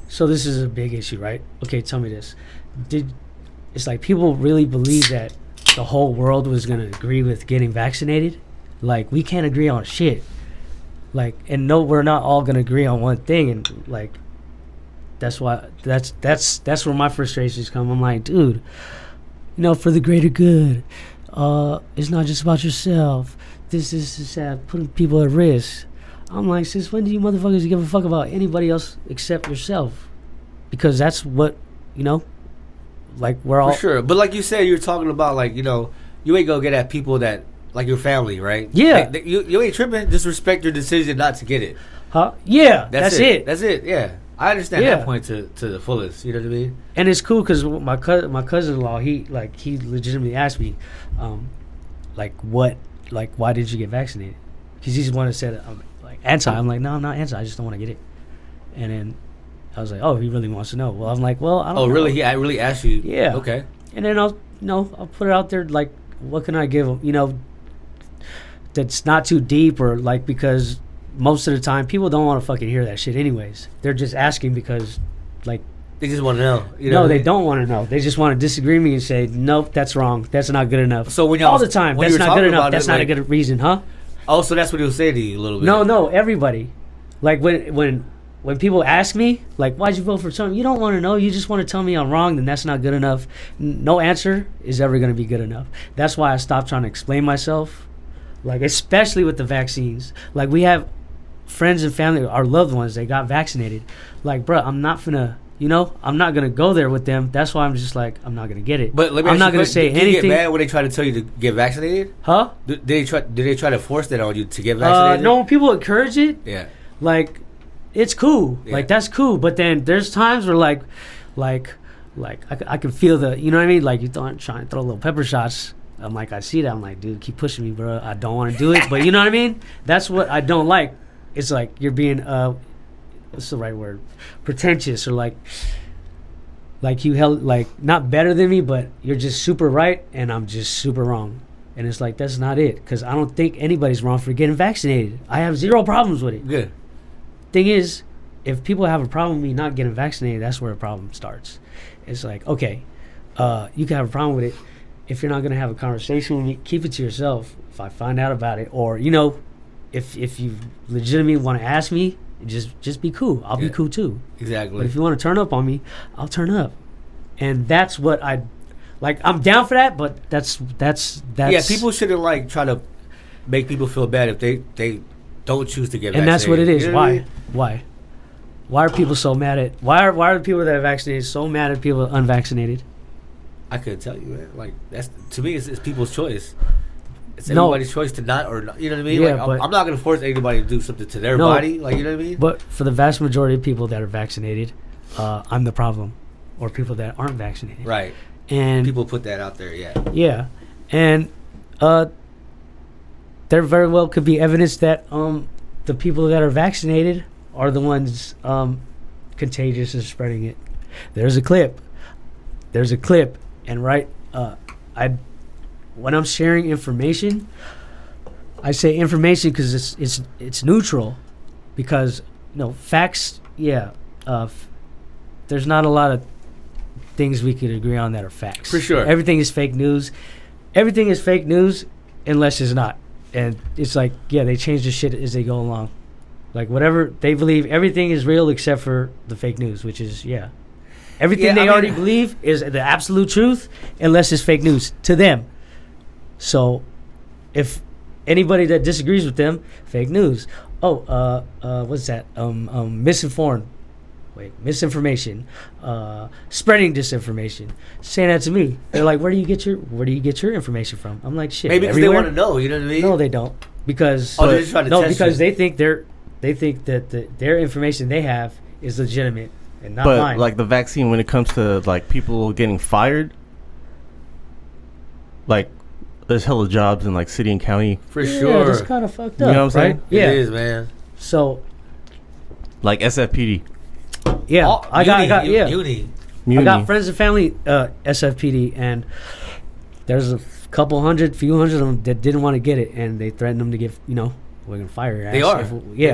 So this is a big issue, right? Okay, tell me this. It's like, people really believe that the whole world was gonna agree with getting vaccinated? Like, we can't agree on shit. Like, and no, we're not all gonna agree on one thing, and like, that's why that's where my frustrations come. I'm like, dude, for the greater good. It's not just about yourself. This is putting people at risk. I'm like, since when do you motherfuckers give a fuck about anybody else except yourself? Because that's what, like, we're all... For sure. But like you said, you're talking about, like, you ain't gonna get at people that, like, your family, right? Yeah. Like, you ain't tripping. Just respect your decision not to get it. Huh? Yeah, that's it. That's it, yeah. I understand that point to the fullest. You know what I mean? And it's cool because my cousin-in-law, he legitimately asked me, why did you get vaccinated? Because he's the one that said, anti. I'm like, no, I'm not anti. I just don't want to get it. And then I was like, oh, he really wants to know. Well, I'm like, well, I don't know. Oh, really? I really asked you. Yeah. Okay. And then I'll put it out there, like, what can I give him? You know, that's not too deep, or like, because most of the time people don't want to fucking hear that shit anyways. They're just asking because, like, they just want to know. No, they don't want to know. They just want to disagree with me and say, nope, that's wrong. That's not good enough. So when y'all all the time, that's not good enough. That's not a good reason, huh? Oh, so that's what he was saying to you a little bit. No, everybody. Like when people ask me, like, why'd you vote for something? You don't want to know. You just want to tell me I'm wrong. Then that's not good enough. No answer is ever going to be good enough. That's why I stopped trying to explain myself. Like, especially with the vaccines. Like, we have friends and family, our loved ones, they got vaccinated. Like, bro, I'm not finna, I'm not gonna go there with them. That's why I'm just like, I'm not gonna get it. But let me I'm not gonna say anything. Did you get mad when they try to tell you to get vaccinated? Huh? Did they try to force that on you to get vaccinated? No, people encourage it. Yeah. Like, it's cool. Yeah. Like, that's cool. But then there's times where like I can feel the, you know what I mean? Like, you trying to throw little pepper shots. I'm like, I see that. I'm like, dude, keep pushing me, bro. I don't want to do it. But you know what I mean? That's what I don't like. It's like you're being, what's the right word? Pretentious, or like you held, like, not better than me, but you're just super right and I'm just super wrong. And it's like, that's not it. Because I don't think anybody's wrong for getting vaccinated. I have zero problems with it. Good. Thing is, if people have a problem with me not getting vaccinated, that's where a problem starts. It's like, okay, you can have a problem with it. If you're not going to have a conversation with me, keep it to yourself. If I find out about it, or, if you legitimately want to ask me, just be cool. I'll be cool too. Exactly. But if you want to turn up on me, I'll turn up. And that's what I'm down for that, but that's yeah, people shouldn't, like, try to make people feel bad if they don't choose to get vaccinated. And that's what it is. You know Why are people so mad at, why are the people that are vaccinated so mad at people unvaccinated? I couldn't tell you, man. Like, that's, to me, it's people's choice. It's everybody's choice to not, or not, you know what I mean? Yeah, like, I'm not going to force anybody to do something to their body. Like, you know what I mean? But for the vast majority of people that are vaccinated, I'm the problem, or people that aren't vaccinated. Right. And people put that out there, yeah. Yeah, and there very well could be evidence that the people that are vaccinated are the ones contagious and spreading it. There's a clip, and when I'm sharing information, I say information because it's neutral, because facts. Yeah, there's not a lot of things we could agree on that are facts. For sure. Everything is fake news. Everything is fake news unless it's not. And it's like, yeah, they change the shit as they go along. Like, whatever they believe, everything is real except for the fake news, which is, everything they already believe is the absolute truth unless it's fake news to them. So if anybody that disagrees with them, fake news. What's that? Misinformation, spreading disinformation, saying that to me. They're like, where do you get your information from? I'm like, shit. Maybe because they want to know. You know what I mean? No, they don't. Because they're just trying to test because you. they think that their information they have is legitimate and not but mine. Like the vaccine, when it comes to like people getting fired, like there's hella jobs in like city and county. For sure. It's kind of fucked up. You know what I'm saying? Right? Yeah. It is, man. So, like SFPD. Yeah, I got friends and family SFPD, and there's a few hundred of them that didn't want to get it, and they threatened them to get, we're gonna fire your ass. They are.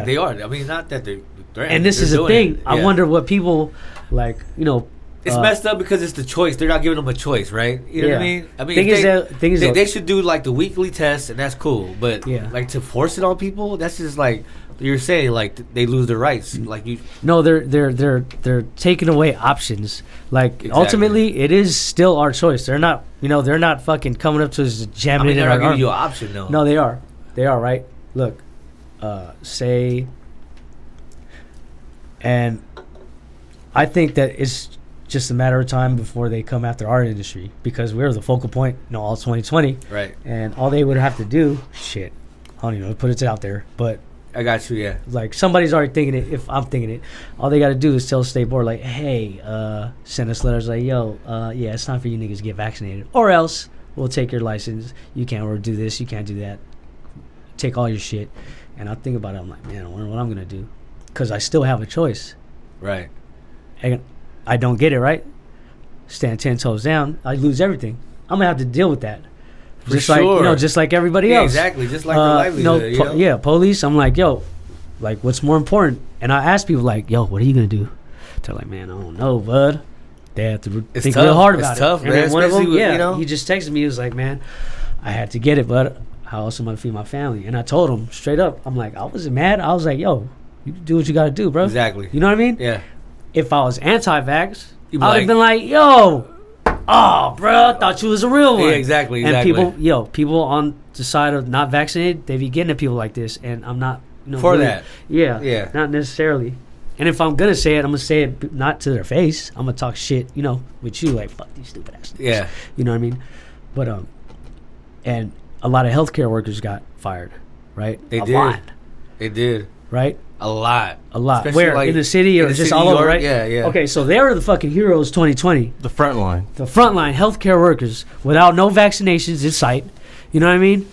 They are. I mean, not that they're threatening. And this is a thing. Yeah. I wonder what people like. It's messed up because it's the choice. They're not giving them a choice, right? You know what I mean? I mean, they should do like the weekly test, and that's cool. But like to force it on people, that's just like you're saying, like they lose their rights. Like you. No, they're taking away options. Like ultimately, it is still our choice. They're not, they're not fucking coming up to us jamming it in our arm. They're not giving you an option, though. No, they are. They are, right? Look, say, and I think that it's just a matter of time before they come after our industry, because we're the focal point, all 2020. Right. And all they would have to do, I don't even know, put it out there, but I got you, yeah. Like somebody's already thinking it, if I'm thinking it, all they got to do is tell the state board, like, hey, send us letters like, yo, it's time for you niggas to get vaccinated, or else we'll take your license. You can't do this, you can't do that. Take all your shit. And I think about it, I'm like, man, I wonder what I'm going to do, because I still have a choice. Right. and I don't get it right, stand 10 toes down, I lose everything. I'm gonna have to deal with that. Just like just like everybody else. Exactly, just like the livelihood. Police. I'm like, yo, like, what's more important? And I ask people like, yo, what are you gonna do? They're like, man, I don't know, bud. They have to think real hard about it. It's tough, and man. One of them, he just texted me. He was like, man, I had to get it, but how else am I gonna feed my family? And I told him straight up, I'm like, I wasn't mad. I was like, yo, you do what you gotta do, bro. Exactly. You know what I mean? Yeah. If I was anti-vax, I'd have been like, yo, oh, bro, I thought you was a real one. Yeah, exactly. And people on the side of not vaccinated, they be getting at people like this, and I'm not for really, that. Yeah, not necessarily. And if I'm gonna say it, I'm gonna say it not to their face. I'm gonna talk shit, with you, like, fuck these stupid ass. Yeah, you know what I mean. But and a lot of healthcare workers got fired, right? They did, right? A lot. Especially where, like, in the city or just all over, right? Yeah. Okay, so they were the fucking heroes 2020. The front line healthcare workers without no vaccinations in sight. You know what I mean?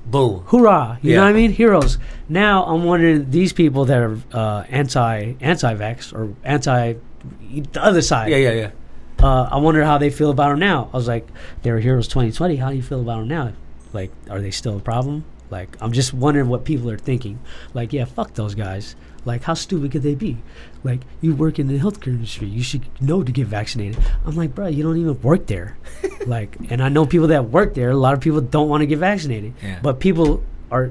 Boom. Hoorah. You know what I mean? Heroes. Now I'm wondering, these people that are anti-vax or anti the other side. Yeah. I wonder how they feel about them now. I was like, they were heroes 2020. How do you feel about them now? Like, are they still a problem? Like, I'm just wondering what people are thinking. Like, yeah, fuck those guys. Like, how stupid could they be? Like, you work in the healthcare industry. You should know to get vaccinated. I'm like, bro, you don't even work there. Like, and I know people that work there. A lot of people don't want to get vaccinated. Yeah. But people are,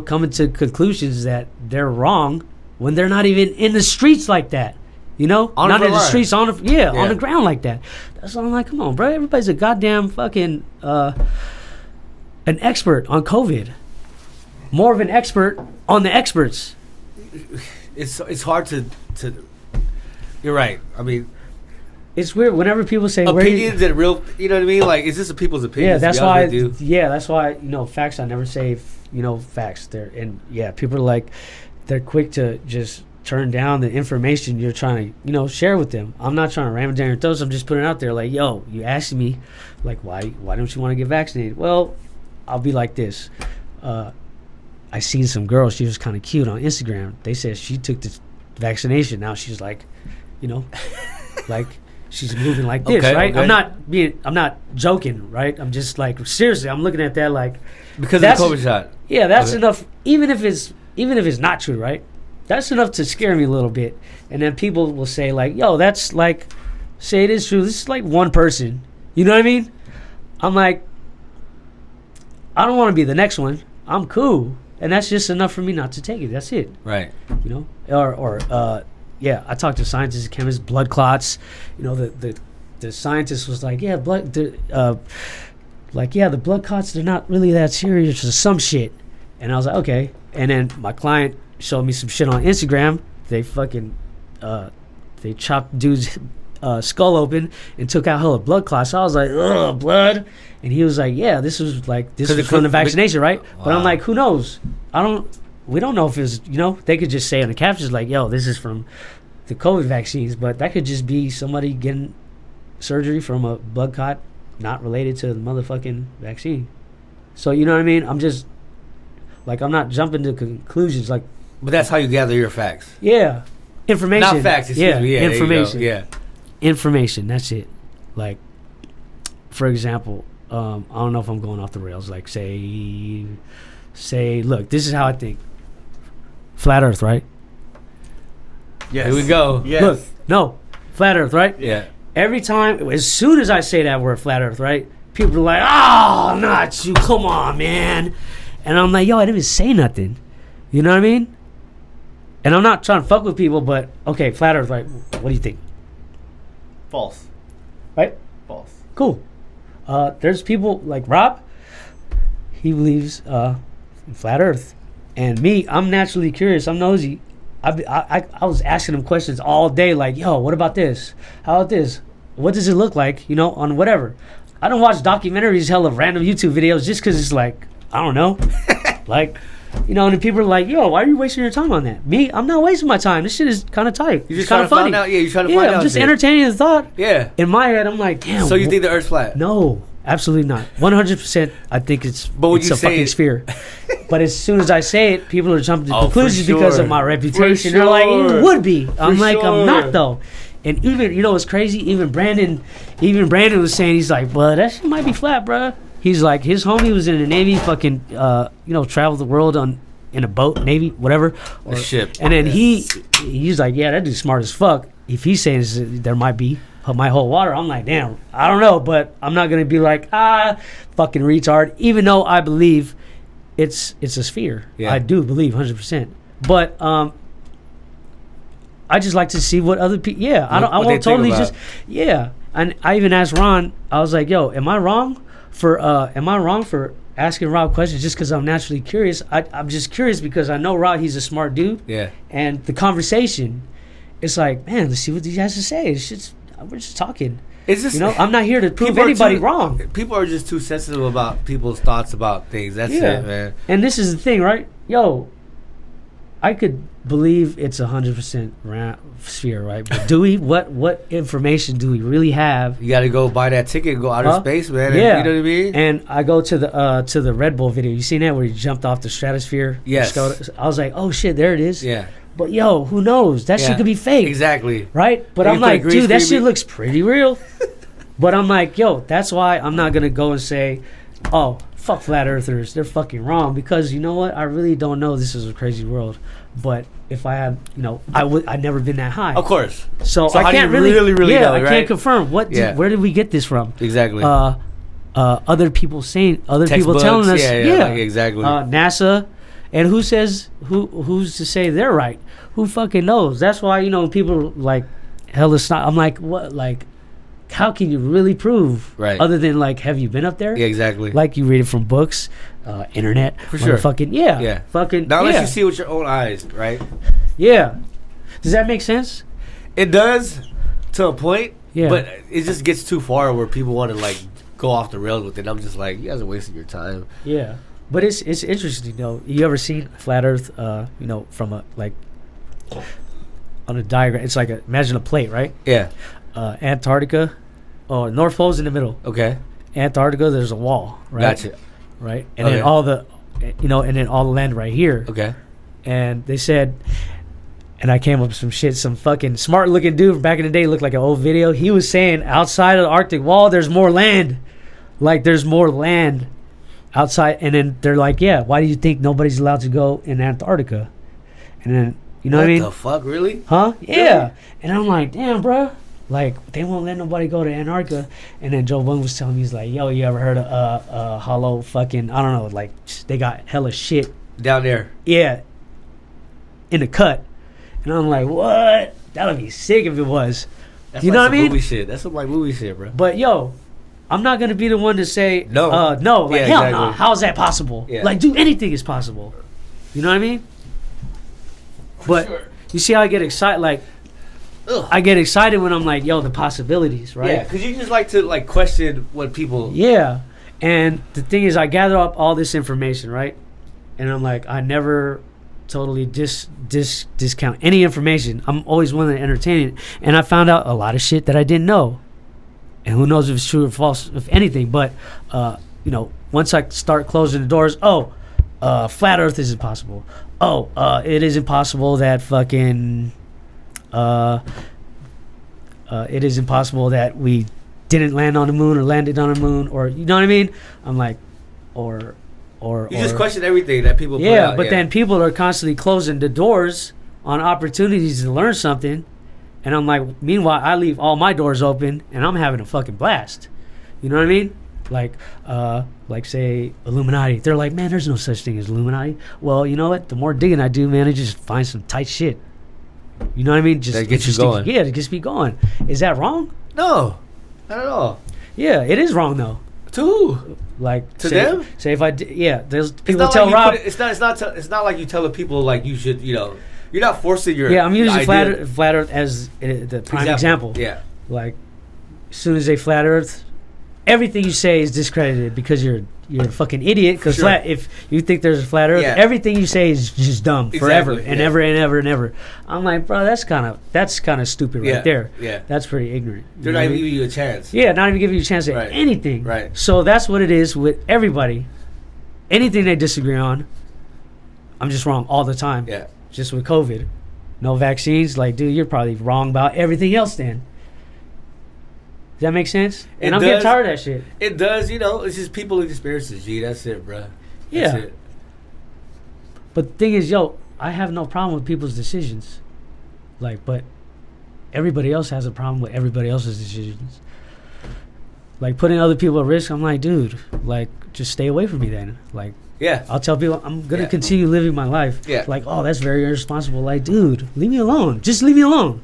coming to conclusions that they're wrong when they're not even in the streets like that. Not in the streets, on the ground like that. That's why I'm like, come on, bro. Everybody's a goddamn fucking an expert on COVID. More of an expert on the experts. It's hard to. You're right. I mean, it's weird whenever people say opinions and real. You know what I mean? Like, it's just a people's opinion. Yeah, that's why. That's why. Facts. I never say facts. There and people are like, they're quick to just turn down the information you're trying to share with them. I'm not trying to ram it down your throats. I'm just putting it out there. Like, yo, you asking me, like, why don't you want to get vaccinated? Well, I'll be like this. I seen some girl, she was kind of cute on Instagram. They said she took the vaccination. Now she's like, like she's moving like this, right? Okay. I'm not joking, right? I'm just like, seriously, I'm looking at that like, because of the COVID shot. Yeah, that's enough. Even if it's not true, right? That's enough to scare me a little bit. And then people will say like, yo, that's like, say it is true. This is like one person. You know what I mean? I'm like, I don't want to be the next one. I'm cool. And that's just enough for me not to take it. That's it. Right. I talked to scientists, chemists, blood clots. The scientist was like, yeah, the blood clots, they're not really that serious or some shit. And I was like, okay. And then my client showed me some shit on Instagram. They fucking, they chopped dude's skull open and took out hella blood clots. So I was like, ugh, blood. And he was like, yeah, this was from the vaccination, right? Wow. But I'm like, who knows? We don't know if it's, they could just say on the captions like, yo, this is from the COVID vaccines, but that could just be somebody getting surgery from a blood clot not related to the motherfucking vaccine. So, you know what I mean? I'm just, like, I'm not jumping to conclusions, like. But that's how you gather your facts. Yeah. Information. Not facts, excuse me. Yeah, information. Yeah. Information, that's it. Like, for example, I don't know if I'm going off the rails. Like, say, look, this is how I think. Flat Earth, right? Yes. Here we go. Yes. Look, no, flat Earth, right? Yeah. Every time, as soon as I say that word, flat Earth, right? People are like, oh, not you, come on, man. And I'm like, yo, I didn't even say nothing. You know what I mean? And I'm not trying to fuck with people, but, okay, flat Earth, right? What do you think? False. Right? False. Cool. There's people like Rob. He believes in flat Earth. And me, I'm naturally curious. I'm nosy. I was asking him questions all day, like, yo, what about this? How about this? What does it look like, on whatever? I don't watch documentaries, hella random YouTube videos, just because it's like, I don't know. Like, and then people are like, yo, why are you wasting your time on that? Me, I'm not wasting my time. This shit is kind of tight. You're just kind of funny. You're trying to find out. I'm just entertaining the thought. Yeah. In my head, I'm like, damn. So you think the Earth's flat? No, absolutely not. 100%. I think it's a fucking sphere. But as soon as I say it, people are jumping to conclusions because of my reputation. They're like, "You would be." I'm like, "I'm not though." And even, you know, what's crazy? Even Brandon was saying, he's like, "Well, that shit might be flat, bro." He's like, his homie was in the Navy, fucking, traveled the world in a boat, Navy, whatever, or a ship. And then he's like, "Yeah, that dude's smart as fuck." If he's saying there might be. My whole water, I'm like, damn, I don't know, but I'm not gonna be like, fucking retard. Even though I believe it's a sphere, I do believe 100%. But I just like to see what other people. Yeah, I won't totally just. Yeah, and I even asked Ron. I was like, yo, am I wrong for asking Rob questions just because I'm naturally curious? I'm just curious because I know Rob. He's a smart dude. Yeah. And the conversation, it's like, man, let's see what he has to say. It's just. We're just talking. It's just, I'm not here to prove anybody wrong. People are just too sensitive about people's thoughts about things. That's it, man. And this is the thing, right? Yo, I could believe it's 100% sphere, right? But do we? What information do we really have? You got to go buy that ticket and go outer space, man. Yeah, and, you know what I mean. And I go to the Red Bull video. You seen that where he jumped off the stratosphere? Yes. I was like, oh shit, there it is. Yeah. But yo, who knows? That shit could be fake. Exactly. Right? But I'm like, dude, that shit looks pretty real. But I'm like, yo, that's why I'm not gonna go and say, oh, fuck flat earthers, they're fucking wrong, because you know what? I really don't know. This is a crazy world. But if I had, I'd never been that high. Of course. So I can't really know, I can't confirm where did we get this from? Exactly. Other people telling us, like, exactly. NASA. And who says who's to say they're right? Who fucking knows? That's why people are like, hell is not. I'm like, what? Like, how can you really prove? Right. Other than like, have you been up there? Yeah, exactly. Like you read it from books, internet. For sure. Fucking fucking. Now unless you see with your own eyes, right? Yeah. Does that make sense? It does, to a point. Yeah. But it just gets too far where people want to like go off the rails with it. I'm just like, you guys are wasting your time. Yeah. But it's interesting though. You ever seen flat Earth? From a like on a diagram. It's like imagine a plate, right? Yeah. Antarctica, North Pole's in the middle. Okay. Antarctica, there's a wall, right? Gotcha. Right, and then all the, and then all the land right here. Okay. And they said, and I came up with some shit. Some fucking smart looking dude from back in the day, looked like an old video. He was saying outside of the Arctic wall, there's more land. Like there's more land. Outside, and then they're like, yeah, why do you think nobody's allowed to go in Antarctica? And then, what I mean? What the fuck, really? Huh? Yeah. Really? And I'm like, damn, bro. Like, they won't let nobody go to Antarctica. And then Joe Bung was telling me, he's like, yo, you ever heard of hollow fucking, I don't know, like, they got hella shit. Down there. Yeah. In the cut. And I'm like, what? That would be sick if it was. That's you like know what I mean? Movie shit. That's some like movie shit, bro. But, yo. I'm not going to be the one to say, no. Like, hell no. How is that possible? Yeah. Like, dude, anything is possible. You know what I mean? But you see how I get excited? Like, I get excited when I'm like, yo, the possibilities, right? Yeah, because you just like to, like, question what people... Yeah. And the thing is, I gather up all this information, right? And I'm like, I never totally discount any information. I'm always willing to entertain it. And I found out a lot of shit that I didn't know. And who knows if it's true or false, if anything. But, once I start closing the doors, flat Earth is impossible. It is impossible that fucking... it is impossible that we didn't land on the moon or landed on the moon, or... You know what I mean? I'm like, You just question everything that people put out. But then people are constantly closing the doors on opportunities to learn something. And I'm like, meanwhile, I leave all my doors open, and I'm having a fucking blast. You know what I mean? Like say Illuminati. They're like, man, there's no such thing as Illuminati. Well, you know what? The more digging I do, man, I just find some tight shit. You know what I mean? Just that gets you going. Yeah, it gets me going. Is that wrong? No, not at all. Yeah, it is wrong though. To who? Like to them? Say if I there's people tell Rob. It's not like you tell the people like you should. You're not forcing your... Yeah, I'm using flat Earth as the prime example. Yeah. Like, as soon as they flat Earth, everything you say is discredited because you're a fucking idiot. Because if you think there's a flat Earth, everything you say is just dumb forever and ever and ever and ever. I'm like, bro, that's kind of stupid right there. Yeah. That's pretty ignorant. They're not even giving you a chance. Yeah, not even giving you a chance at anything. Right. So that's what it is with everybody. Anything they disagree on, I'm just wrong all the time. Yeah. Just with COVID. No vaccines. Like, dude, you're probably wrong about everything else then. Does that make sense? And I'm getting tired of that shit. It does, it's just people experiences, G. That's it, bro. That's it. But the thing is, I have no problem with people's decisions. Like, but everybody else has a problem with everybody else's decisions. Like, putting other people at risk, I'm like, dude, like, just stay away from me then. Like, I'll tell people I'm going to continue living my life. Yeah. Like, oh, that's very irresponsible. Like, dude, leave me alone. Just leave me alone.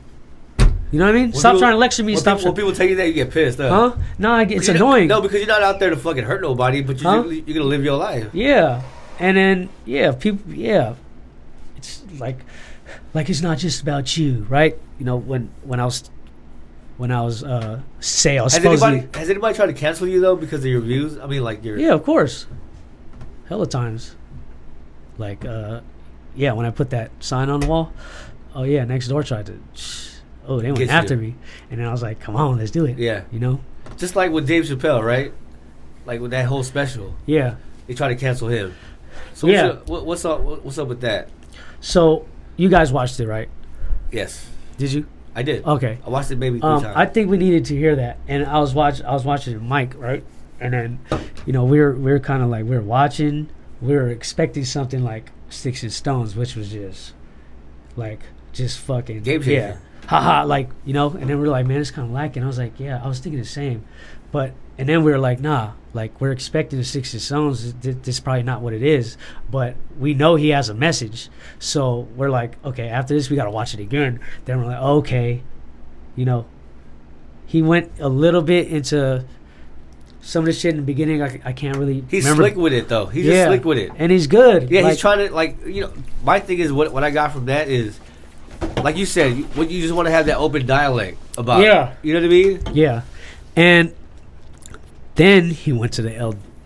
You know what I mean? Stop trying to lecture me. When people tell you that, you get pissed, huh? No, it's annoying. No, because you're not out there to fucking hurt nobody, but you're going to live your life. Yeah. And then, people, it's like it's not just about you, right? When I was supposedly... Has anybody tried to cancel you, though, because of your views? I mean, like, your... Yeah, of course. Hella times. Like, when I put that sign on the wall, next door tried to... they went after me. And then I was like, come on, let's do it. Yeah. Just like with Dave Chappelle, right? Like with that whole special. Yeah. They tried to cancel him. So what's up with that? So you guys watched it, right? Yes. Did you? I did. Okay. I watched it maybe 3 times. I think we needed to hear that. And I was watching Mike, right? And then, we were kind of like, we were expecting something like Sticks and Stones, which was just fucking game changer. Haha, like, and then we're like, man, it's kind of lacking. I was like, I was thinking the same. And then we were like, nah, like, we're expecting the Sticks and Stones. This is probably not what it is. But we know he has a message. So we're like, okay, after this, we got to watch it again. Then we're like, okay, he went a little bit into some of the shit in the beginning. I can't really He's remember. Slick with it, though. He's just slick with it. And he's good. Yeah, he's trying to, my thing is, what I got from that is, like you said, you just want to have that open dialect about. Yeah. You know what I mean? Yeah. And then he went to the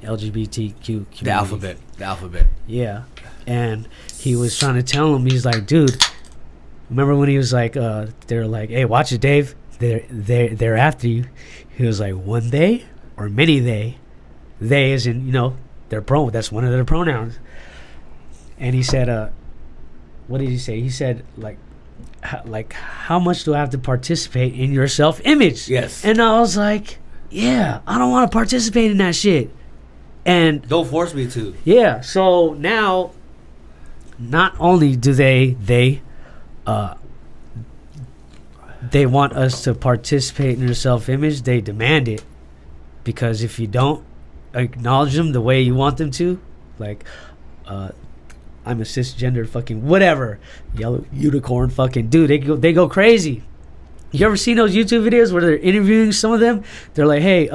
LGBTQ community. The alphabet. Yeah. And he was trying to tell him, he's like, dude, remember when he was like, they're like, hey, watch it, Dave. They're after you. He was like, one they or many they. They is in, their pronoun. That's one of their pronouns. And he said, what did he say? He said, how much do I have to participate in your self-image? Yes. And I was like, I don't want to participate in that shit. And don't force me to. Yeah. So now, not only do they want us to participate in their self-image, they demand it. Because if you don't acknowledge them the way you want them to, like, I'm a cisgender fucking whatever, yellow unicorn fucking dude, they go crazy. You ever seen those YouTube videos where they're interviewing some of them? They're like, hey,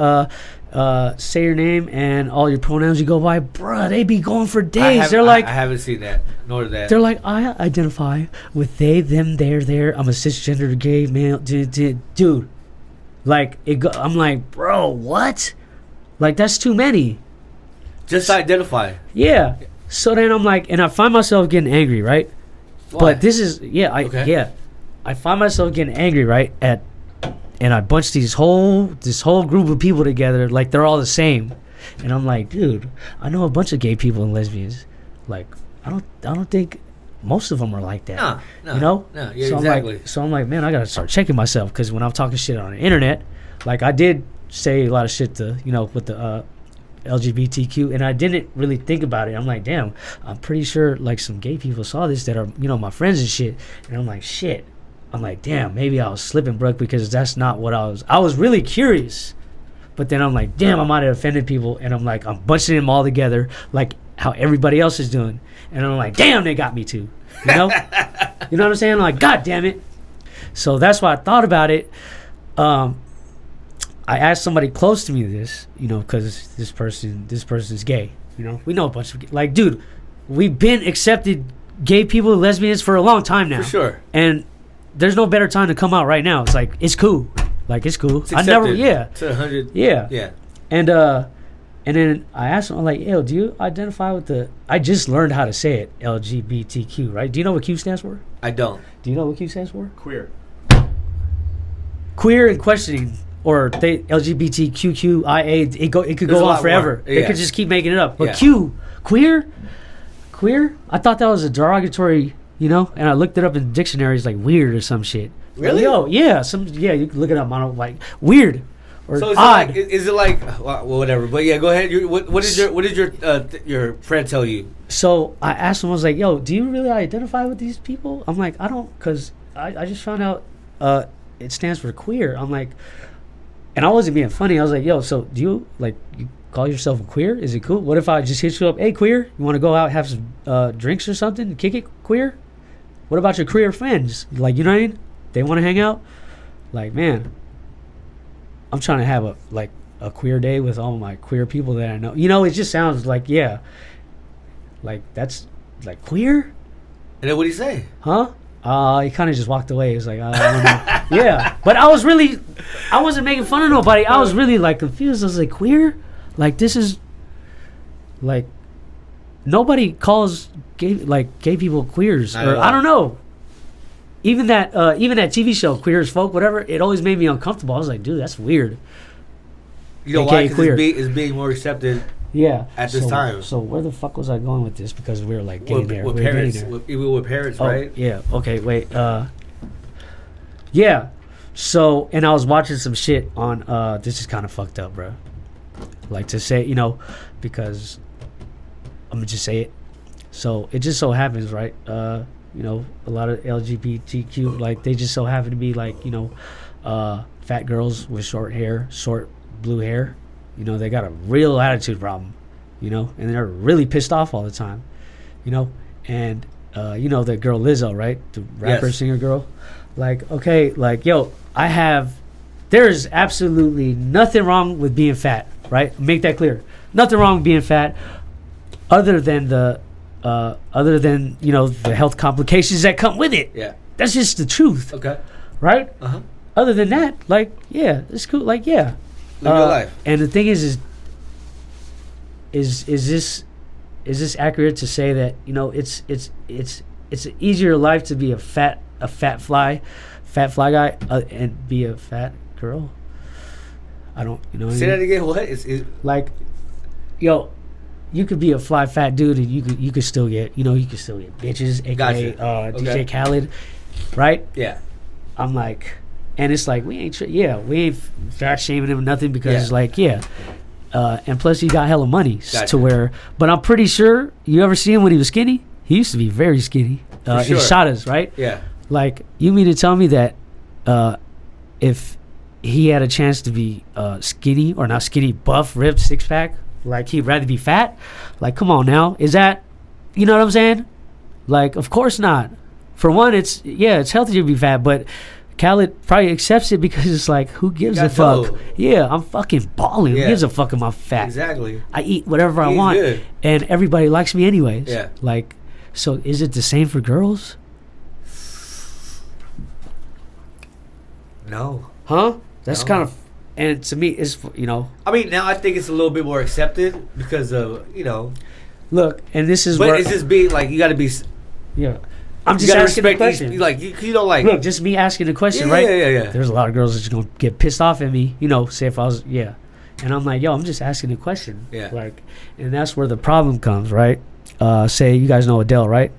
say your name and all your pronouns you go by. Bruh, they be going for days. I haven't seen that, nor that. They're like, I identify with they, them, their. I'm a cisgender gay male. Dude. Like, I'm like, bro, what? Like, that's too many. Just identify. Yeah. So then I'm like, and I find myself getting angry, right? Why? But this is, I find myself getting angry, right? And I bunch this whole group of people together, like they're all the same. And I'm like, dude, I know a bunch of gay people and lesbians. Like, I don't think most of them are like that. No, yeah, so exactly. I'm like, man, I gotta start checking myself, because when I'm talking shit on the internet, like I did say a lot of shit to, with the LGBTQ, and I didn't really think about it. I'm like, damn, I'm pretty sure like some gay people saw this that are, my friends and shit. And I'm like, shit. I'm like, damn, maybe I was slipping, Brooke, because that's not what I was really curious. But then I'm like, damn, I might have offended people. And I'm like, I'm bunching them all together like how everybody else is doing. And I'm like, damn, they got me too. You know? You know what I'm saying? I'm like, God damn it. So that's why I thought about it. I asked somebody close to me this, because this person's gay. We know a bunch of, like, dude, we've been accepted gay people, lesbians for a long time now. For sure. And there's no better time to come out right now. It's like, it's cool. Like, it's cool. It's accepted to 100. Yeah. Yeah. And then I asked him, I'm like, yo, do you identify with I just learned how to say it, LGBTQ, right? Do you know what Q stands for? I don't. Do you know what Q stands for? Queer and questioning, or LGBTQQIA. It could go on forever. They could just keep making it up. But Q, queer, queer? I thought that was a derogatory, you know. And I looked it up in dictionaries, like weird or some shit. Really? Yo, yeah, you can look it up. Like weird or so odd. Is it like well, whatever? But yeah, go ahead. What did your friend tell you? So I asked him. I was like, "Yo, do you really identify with these people?" I'm like, "I don't," because I just found out it stands for queer. I'm like, and I wasn't being funny. I was like, "Yo, so do you you call yourself a queer? Is it cool? What if I just hit you up? Hey, queer, you want to go out have some drinks or something? Kick it, queer? What about your queer friends? Like, you know what I mean? They want to hang out? Like, man, I'm trying to have a queer day with all my queer people that I know. You know, it just sounds like, yeah, like that's like queer. And then what did he say? Huh? He kind of just walked away. He was like, I don't know. Yeah, but I wasn't making fun of nobody. I was really like confused. I was like, queer? Like, this is like nobody calls gay people queers, or I don't know. Even that TV show, Queer as Folk, whatever, it always made me uncomfortable. I was like, dude, that's weird. You know why? Because it's being more accepted. Yeah. At this time. So where the fuck was I going with this? Because we were like getting there. With parents, with parents, right? Yeah. Okay. Wait. Yeah. So, and I was watching some shit on. This is kind of fucked up, bro. Like to say, you know, because I'm gonna just say it. So it just so happens, right? You know, a lot of LGBTQ, like they just so happen to be like, you know, fat girls with short blue hair. You know, they got a real attitude problem, you know, and they're really pissed off all the time, you know. And you know the girl Lizzo, right? The rapper, singer girl. Like, okay, like, yo, there's absolutely nothing wrong with being fat, right? Make that clear. Nothing wrong with being fat, other than you know, the health complications that come with it. Yeah, that's just the truth. Okay, right? Uh huh. Other than that, like, yeah, it's cool. Like, yeah, live your life. And the thing is this accurate to say that, you know, it's an easier life to be a fat fly guy and be a fat girl? I don't, you know. Say that again. What is like, yo? You could be a fly fat dude, and you could still get, you know, you could still get bitches, aka DJ Khaled, right? Yeah. I'm like, and it's like we ain't fat shaming him or nothing, because it's like, and plus he got hella money to where. But I'm pretty sure you ever see him when he was skinny. He used to be very skinny. In Shadas, right? Yeah. Like, you mean to tell me that if he had a chance to be skinny, or not skinny, buff, ripped, six pack, like, he'd rather be fat? Like, come on now. Is that, you know what I'm saying? Like, of course not. For one, it's healthy to be fat, but Khaled probably accepts it because it's like, who gives a fuck? Dough. Yeah, I'm fucking balling. Who gives a fuck if I'm fat? Exactly. I eat whatever I want, good. And everybody likes me anyways. Yeah. Like, so is it the same for girls? No. Huh? That's kind of... And to me, it's, you know... I mean, now I think it's a little bit more accepted because of, you know... Look, and this is but where... But it's just being, like, you got to be... Yeah. I'm just asking a question. You don't, like... Look, just me asking a question, right? Yeah. There's a lot of girls that's going to get pissed off at me, you know, say if I was... Yeah. And I'm like, yo, I'm just asking a question. Yeah. Like, and that's where the problem comes, right? Say, you guys know Adele, right?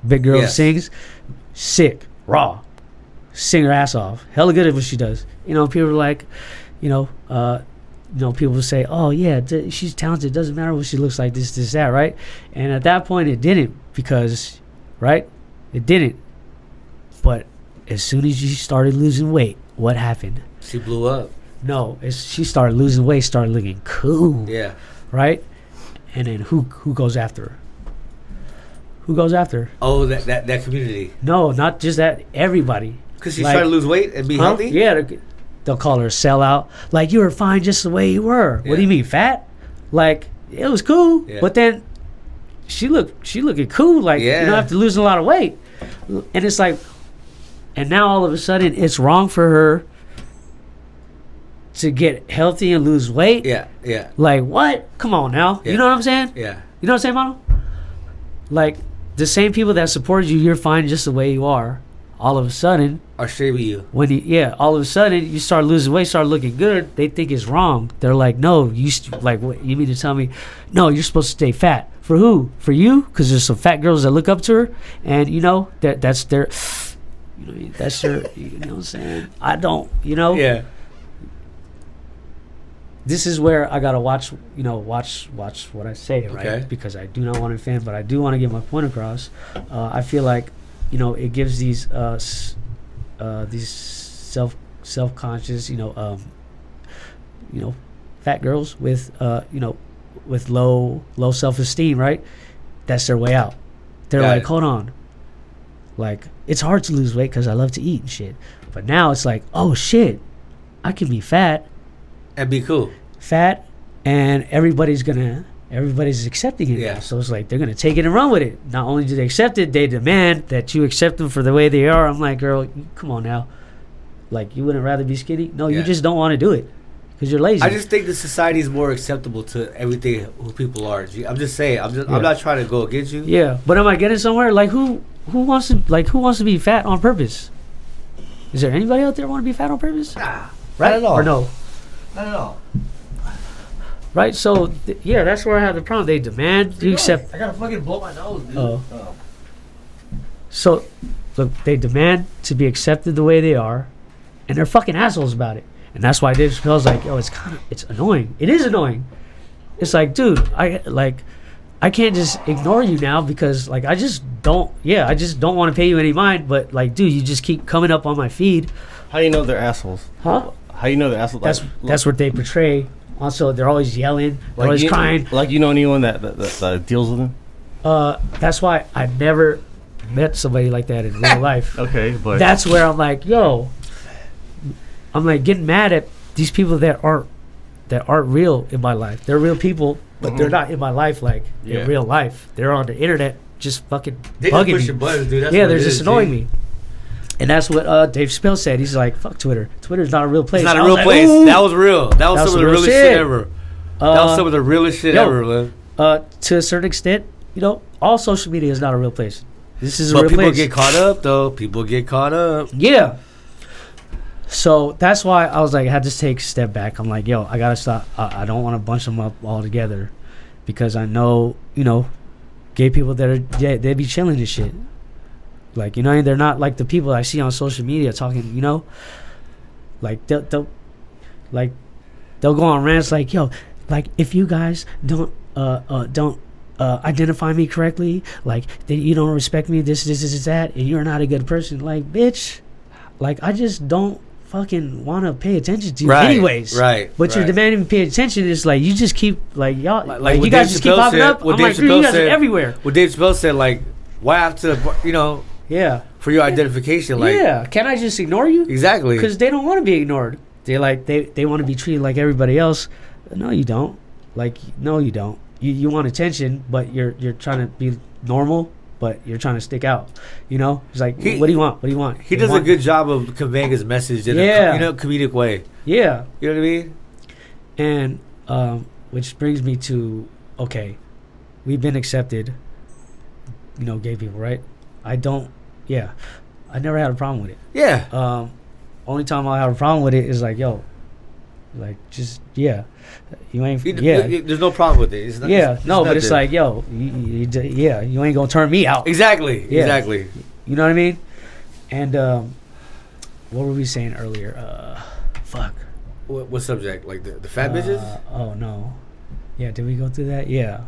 Big girl sings. Sick. Raw. Sing her ass off. Hella good at what she does. You know, people are like... You know, people will say, "Oh yeah, she's talented. Doesn't matter what she looks like. This, that, right?" And at that point, it didn't, because, right? It didn't. But as soon as she started losing weight, what happened? She blew up. No, she started losing weight, started looking cool. Yeah. Right. And then who goes after her? Who goes after her? Oh, that community. No, not just that. Everybody. Because she started to lose weight and be healthy. Yeah. They'll call her a sellout. Like, you were fine just the way you were. Yeah. What do you mean, fat? Like, it was cool. Yeah. But then she looking cool. Like, you don't have to lose a lot of weight. And it's like, and now all of a sudden it's wrong for her to get healthy and lose weight. Yeah. Like, what? Come on now. Yeah. You know what I'm saying? Yeah. You know what I'm saying, Mano? Like, the same people that supported you, you're fine just the way you are. All of a sudden, are shaming you. All of a sudden you start losing weight, start looking good. They think it's wrong. They're like, no, what? You mean to tell me, no, you're supposed to stay fat. For who? For you? Because there's some fat girls that look up to her, and that's their, that's their. You know what I'm saying? I don't. Yeah. This is where I gotta watch what I say, right? Okay. Because I do not want to offend, but I do want to get my point across. I feel like, it gives these self-conscious, fat girls with with low self-esteem, right? That's their way out. They're like, hold on, like it's hard to lose weight because I love to eat and shit. But now it's like, oh shit, I can be fat and be cool. Fat, and everybody's accepting it. Yeah. So it's like they're gonna take it and run with it. Not only do they accept it, they demand that you accept them for the way they are. I'm like, girl, come on now. Like, you wouldn't rather be skinny? No, you just don't want to do it because you're lazy. I just think the society is more acceptable to everything who people are. I'm just saying. I'm not trying to go against you. Yeah, but am I getting somewhere? Like, who wants to be fat on purpose? Is there anybody out there want to be fat on purpose? Nah, right? Not at all. Or no? Not at all. Right, so that's where I have the problem. They demand you accept. I gotta fucking blow my nose, dude. So, look, they demand to be accepted the way they are, and they're fucking assholes about it. And that's why Dave Chappelle's like, it's annoying. It is annoying. It's like, dude, I can't just ignore you now because I just don't want to pay you any mind. But like, dude, you just keep coming up on my feed. How do you know they're assholes? Huh? How do you know they're assholes? That's what they portray. Also, they're always yelling, they're always crying. Like, anyone that deals with them? That's why I never met somebody like that in real life. Okay, but that's where I'm like, I'm like getting mad at these people that aren't real in my life. They're real people, but they're not in my life in real life. They're on the internet just fucking bugging me. Buttons, dude. That's they're just annoying me. And that's what Dave Chappelle said. He's like, fuck Twitter. Twitter's not a real place. It's not a real place. That was real. That was some of the realest shit ever. That was some of the realest shit ever, man. To a certain extent, all social media is not a real place. This is a real place. But people get caught up, though. People get caught up. Yeah. So that's why I was like, I had to take a step back. I'm like, I gotta stop. I don't want to bunch them up all together because I know, gay people they be chilling and shit. Like, they're not like the people I see on social media talking, like they'll go on rants like, like if you guys don't identify me correctly, like then you don't respect me, this, that, and you're not a good person. Like, bitch, like I just don't fucking want to pay attention to you anyways. Right. But you're demanding me to pay attention. It's like you just keep like y'all like you guys just keep popping up. I'm like, dude, you guys are everywhere. What Dave Chappelle said, like, why have to, for your identification, like, can I just ignore you? Exactly. Because they don't want to be ignored. They want to be treated like everybody else. No, you don't. Like, no, you don't. You want attention, but you're trying to be normal, but you're trying to stick out. It's like, what do you want? What do you want? He does a good job of conveying his message in a comedic way. Yeah. You know what I mean? And which brings me to, okay, we've been accepted, gay people, right? I never had a problem with it. Yeah. Only time I have a problem with it is like, you ain't. There's no problem with it. It's not, it's but it's like, you ain't gonna turn me out. Exactly. Yeah. Exactly. You know what I mean? And what were we saying earlier? Fuck. What subject? Like the fat bitches? Oh no. Yeah. Did we go through that? Yeah.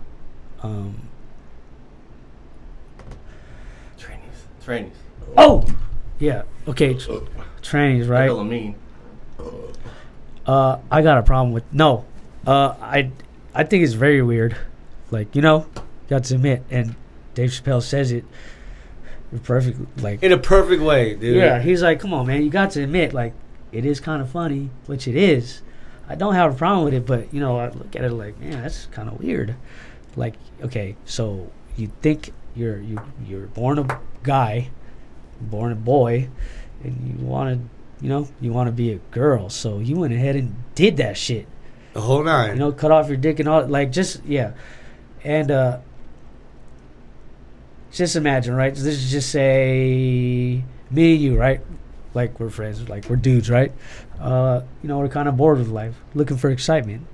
Trainees. Oh, yeah. Okay, trainees, right? I got a problem with I think it's very weird. Like, got to admit, and Dave Chappelle says it perfect, like in a perfect way, dude. Yeah, he's like, come on, man, you got to admit, like, it is kind of funny, which it is. I don't have a problem with it, but I look at it like, man, that's kind of weird. Like, okay, so you think you're born a guy, born a boy, and you want to be a girl, so you went ahead and did that shit. The whole nine. Cut off your dick and all, like, just and just imagine, right? Let's just say me and you, right? Like, we're friends, like we're dudes, right? We're kind of bored with life, looking for excitement,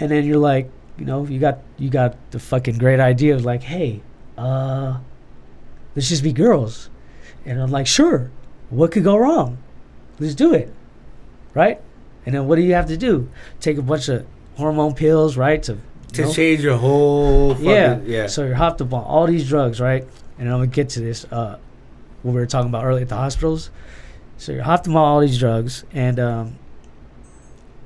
and then you're like, you know, you got the fucking great idea of like, hey, let's just be girls. And I'm like, sure, what could go wrong? Let's do it, right? And then what do you have to do? Take a bunch of hormone pills, right? To change your whole fucking, yeah. So you're hopped up on all these drugs, right? And I'm going to get to this, what we were talking about earlier at the hospitals. So you're hopped up on all these drugs, and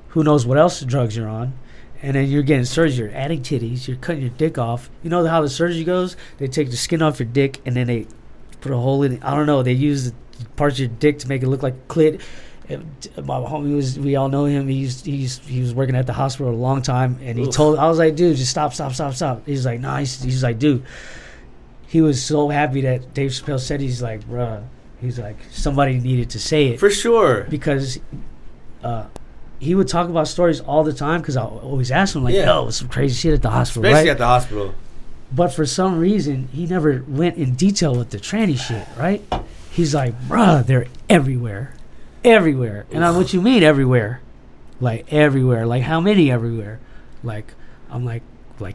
who knows what else drugs you're on. And then you're getting surgery. You're adding titties. You're cutting your dick off. You know how the surgery goes? They take the skin off your dick, and then they put a hole in it. I don't know. They use the parts of your dick to make it look like a clit. My homie we all know him. He was working at the hospital a long time, and he told. I was like, dude, just stop. He's like, nah. He's like, dude. He was so happy that Dave Chappelle said. He's like, bruh. He's like, somebody needed to say it for sure because he would talk about stories all the time because I always ask him like, yo, some crazy shit at the hospital, especially right? at the hospital. But for some reason, he never went in detail with the tranny shit, right? He's like, bruh, they're everywhere. And I'm, what you mean everywhere? Like everywhere. Like how many everywhere? Like I'm like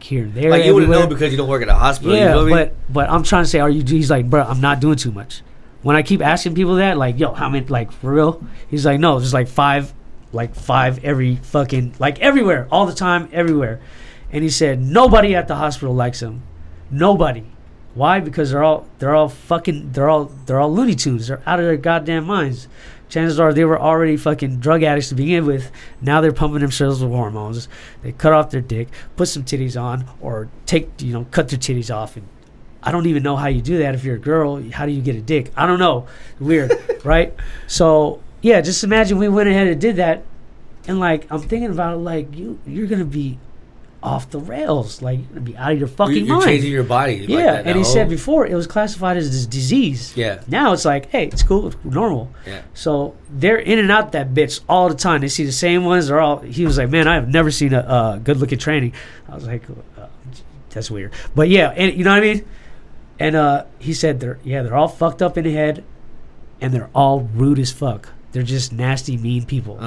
here and there. Like you wouldn't know because you don't work at a hospital. Yeah, you know what I mean? but I'm trying to say, are you? He's like, bruh, I'm not doing too much. When I keep asking people that, like, yo, how many? Like for real? He's like, no, just like five every fucking, like everywhere, all the time, everywhere. And he said nobody at the hospital likes him. Nobody. Why? Because they're all Looney Tunes. They're out of their goddamn minds. Chances are they were already fucking drug addicts to begin with. Now they're pumping themselves with hormones. They cut off their dick, put some titties on, or cut their titties off. And I don't even know how you do that if you're a girl. How do you get a dick? I don't know. Weird, right? So yeah, just imagine we went ahead and did that, and like I'm thinking about it, like you're gonna be off the rails, like you're gonna be out of your fucking mind. You're changing your body. Yeah, like and he said before it was classified as a disease. Yeah. Now it's like, hey, it's cool, it's normal. Yeah. So they're in and out that bitch all the time. They see the same ones. They're all. He was like, man, I have never seen a good looking tranny. I was like, that's weird, but yeah, and you know what I mean. And he said they're all fucked up in the head, and they're all rude as fuck. They're just nasty, mean people.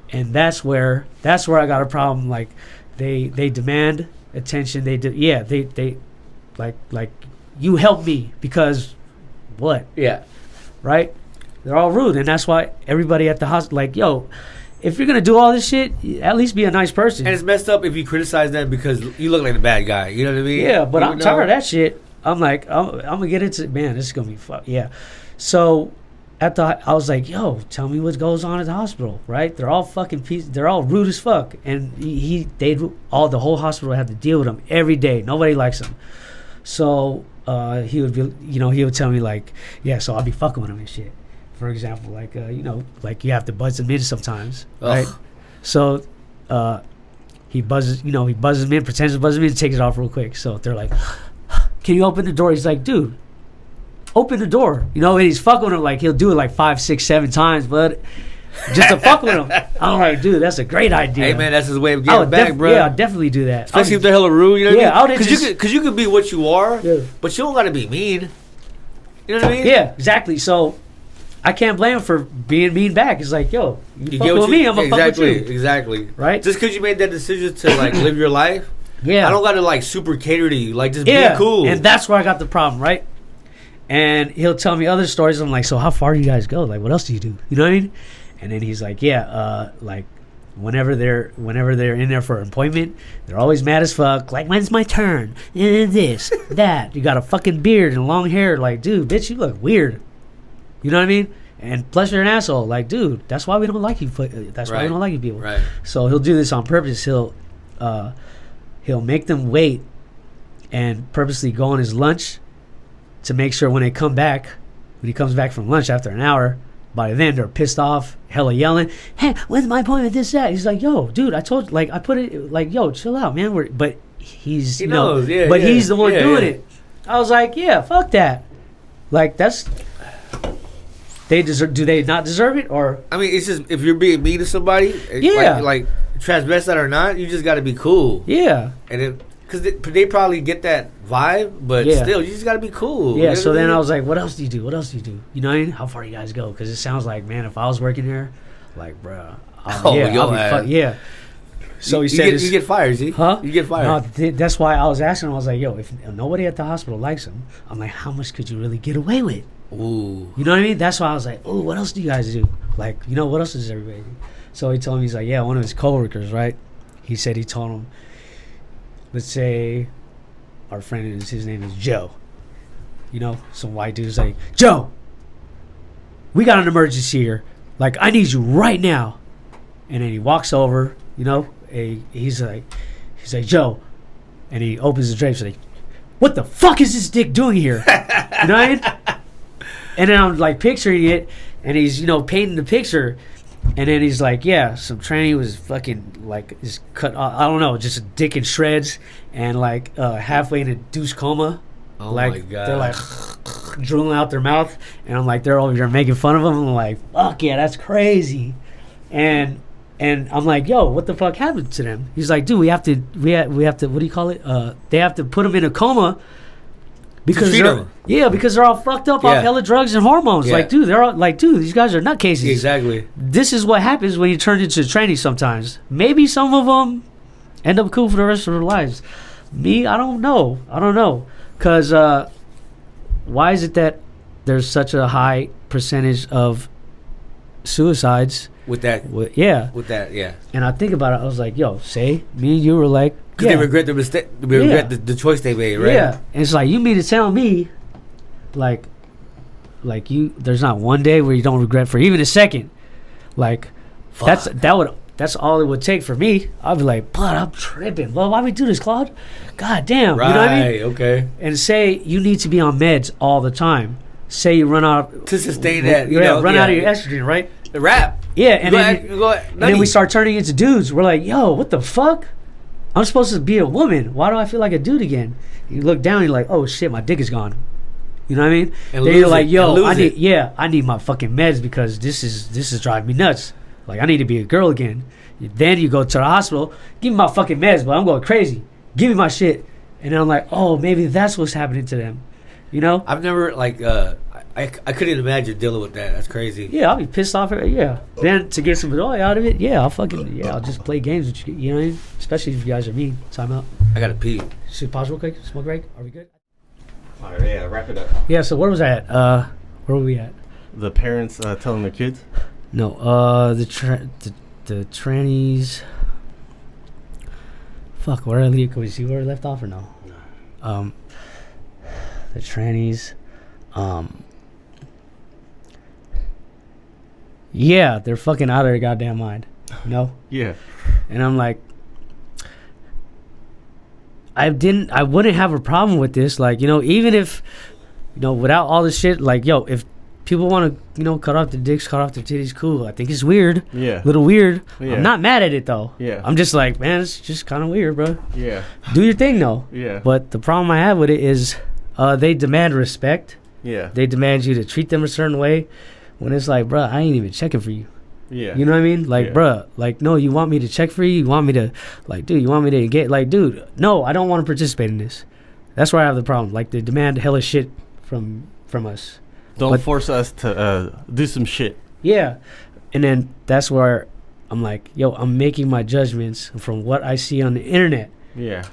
And that's where I got a problem. Like they demand attention. They like you help me because what? Yeah. Right? They're all rude, and that's why everybody at the hospital like, yo, if you're gonna do all this shit, at least be a nice person. And it's messed up if you criticize them because you look like the bad guy. You know what I mean? Yeah, but I'm tired of that shit. I'm like, I'm gonna get into, man, this is gonna be fun. Yeah. So I was like, yo, tell me what goes on at the hospital, right? They're all fucking they're all rude as fuck. And the whole hospital had to deal with him every day. Nobody likes him. So he would tell me like, yeah, so I'll be fucking with him and shit. For example, like, like you have to buzz him in sometimes, right? So he buzzes him in, pretends to buzz him in, and takes it off real quick. So they're like, can you open the door? He's like, dude, open the door. And he's fucking with him. Like, he'll do it like 5, 6, 7 times, but just to fuck with him. I'm like, dude, that's a great idea. Hey, man, that's his way of getting back, bro. Yeah, I'll definitely do that. Especially if they're hella rude, you know what I mean? Yeah, because you could be what you are, but you don't got to be mean. You know what I mean? Yeah, exactly. So I can't blame him for being mean back. It's like, yo, you fuck with me, I'm going to fuck with you. Exactly. Right? Just because you made that decision to, like, live your life. Yeah. I don't got to, like, super cater to you. Like, just be cool. And that's where I got the problem, right? And he'll tell me other stories. I'm like, so how far do you guys go? Like, what else do you do? You know what I mean? And then he's like, like, whenever they're in there for an appointment, they're always mad as fuck. Like, when's my turn? This, that. You got a fucking beard and long hair. Like, dude, bitch, you look weird. You know what I mean? And plus you're an asshole. Like, dude, that's why we don't like you. That's why we don't like you people. Right. So he'll do this on purpose. He'll make them wait and purposely go on his lunch to make sure when he comes back from lunch after an hour, by then they're pissed off, hella yelling, hey, when's my appointment, this, that? He's like, yo, dude, I told you, like, I put it, like, yo, chill out, man. But he's, he knows, he's the one doing it. I was like, yeah, fuck that. Like, that's, do they not deserve it? Or I mean, it's just, if you're being mean to somebody, like transvestite or not, you just got to be cool. Yeah. And because they probably get that vibe, but still, you just got to be cool. Yeah, so then I was like, what else do you do? You know what I mean? How far do you guys go? Because it sounds like, man, if I was working there, like, bro. So he said, "You get fired, see? Huh? You get fired." No, that's why I was asking him. I was like, "Yo, if nobody at the hospital likes him, I'm like, how much could you really get away with?" Ooh. You know what I mean? That's why I was like, "Oh, what else do you guys do? Like, what else does everybody do?" So he told me, he's like, "Yeah, one of his coworkers, right? He said he told him, let's say, our friend his name is Joe. Some white dude's like, Joe, we got an emergency here. Like, I need you right now." And then he walks over, he's like, Joe, and he opens the drapes like, "What the fuck is this dick doing here?" You know what I mean? And then I'm like picturing it, and he's painting the picture, and then he's like, "Yeah, some tranny was fucking like is cut off, I don't know, just a dick in shreds, and like halfway in a induced coma." Oh like, my god! They're like drooling out their mouth, and I'm like, they're over here making fun of him. I'm like, "Fuck yeah, that's crazy," and I'm like, "Yo, what the fuck happened to them?" He's like, "Dude, we have to. What do you call it? They have to put them in a coma because they're all fucked up off hella drugs and hormones. Yeah. Like, dude, they're all like, dude, these guys are nutcases. Exactly. This is what happens when you turn into a tranny. Sometimes, maybe some of them end up cool for the rest of their lives. Me, I don't know. Because why is it that there's such a high percentage of suicides? With that. And I think about it, I was like, yo, say, me and you were like... Because they regret the mistake, regret the choice they made, right? Yeah. And it's like, you mean to tell me, like you, there's not one day where you don't regret for even a second. Like, fuck. That's all it would take for me. I'd be like, but I'm tripping. Well, why we do this, Claude? God damn. Right, you know what I mean? Okay. And say you need to be on meds all the time. Say you run out... To sustain that, run out of your estrogen, right? The rap. Yeah, and then we start turning into dudes. We're like, yo, what the fuck? I'm supposed to be a woman. Why do I feel like a dude again? You look down, you're like, oh shit, my dick is gone. You know what I mean? And then you're like, yo, I need my fucking meds because this is driving me nuts. Like, I need to be a girl again. Then you go to the hospital, give me my fucking meds, but I'm going crazy. Give me my shit. And then I'm like, oh, maybe that's what's happening to them. I've never, like, I couldn't imagine dealing with that. That's crazy. Yeah, I'll be pissed off. Yeah. Then to get some joy out of it, I'll just play games with you. You know what I mean? Especially if you guys are mean. Time out. I gotta pee. Should we pause real quick? Smoke break? Are we good? All right, yeah, wrap it up. Yeah, so where was I at? Where were we at? The parents telling their kids? No, the trannies. Fuck, where did I leave? Can we see where we left off or no? No. The trannies. Yeah, they're fucking out of their goddamn mind. Yeah. And I'm like, I wouldn't have a problem with this. Like, even if, without all this shit, like, yo, if people want to, cut off their dicks, cut off their titties, cool. I think it's weird. Yeah. A little weird. Yeah. I'm not mad at it, though. Yeah. I'm just like, man, it's just kind of weird, bro. Yeah. Do your thing, though. Yeah. But the problem I have with it is they demand respect. Yeah. They demand you to treat them a certain way. When it's like, bruh, I ain't even checking for you. Yeah. You know what I mean? Like, bruh, like, no, you want me to check for you? You want me to, like, dude, you want me to get, like, dude, no, I don't want to participate in this. That's where I have the problem. Like, they demand hella shit from us. Don't force us to do some shit. Yeah. And then that's where I'm like, yo, I'm making my judgments from what I see on the internet. Yeah.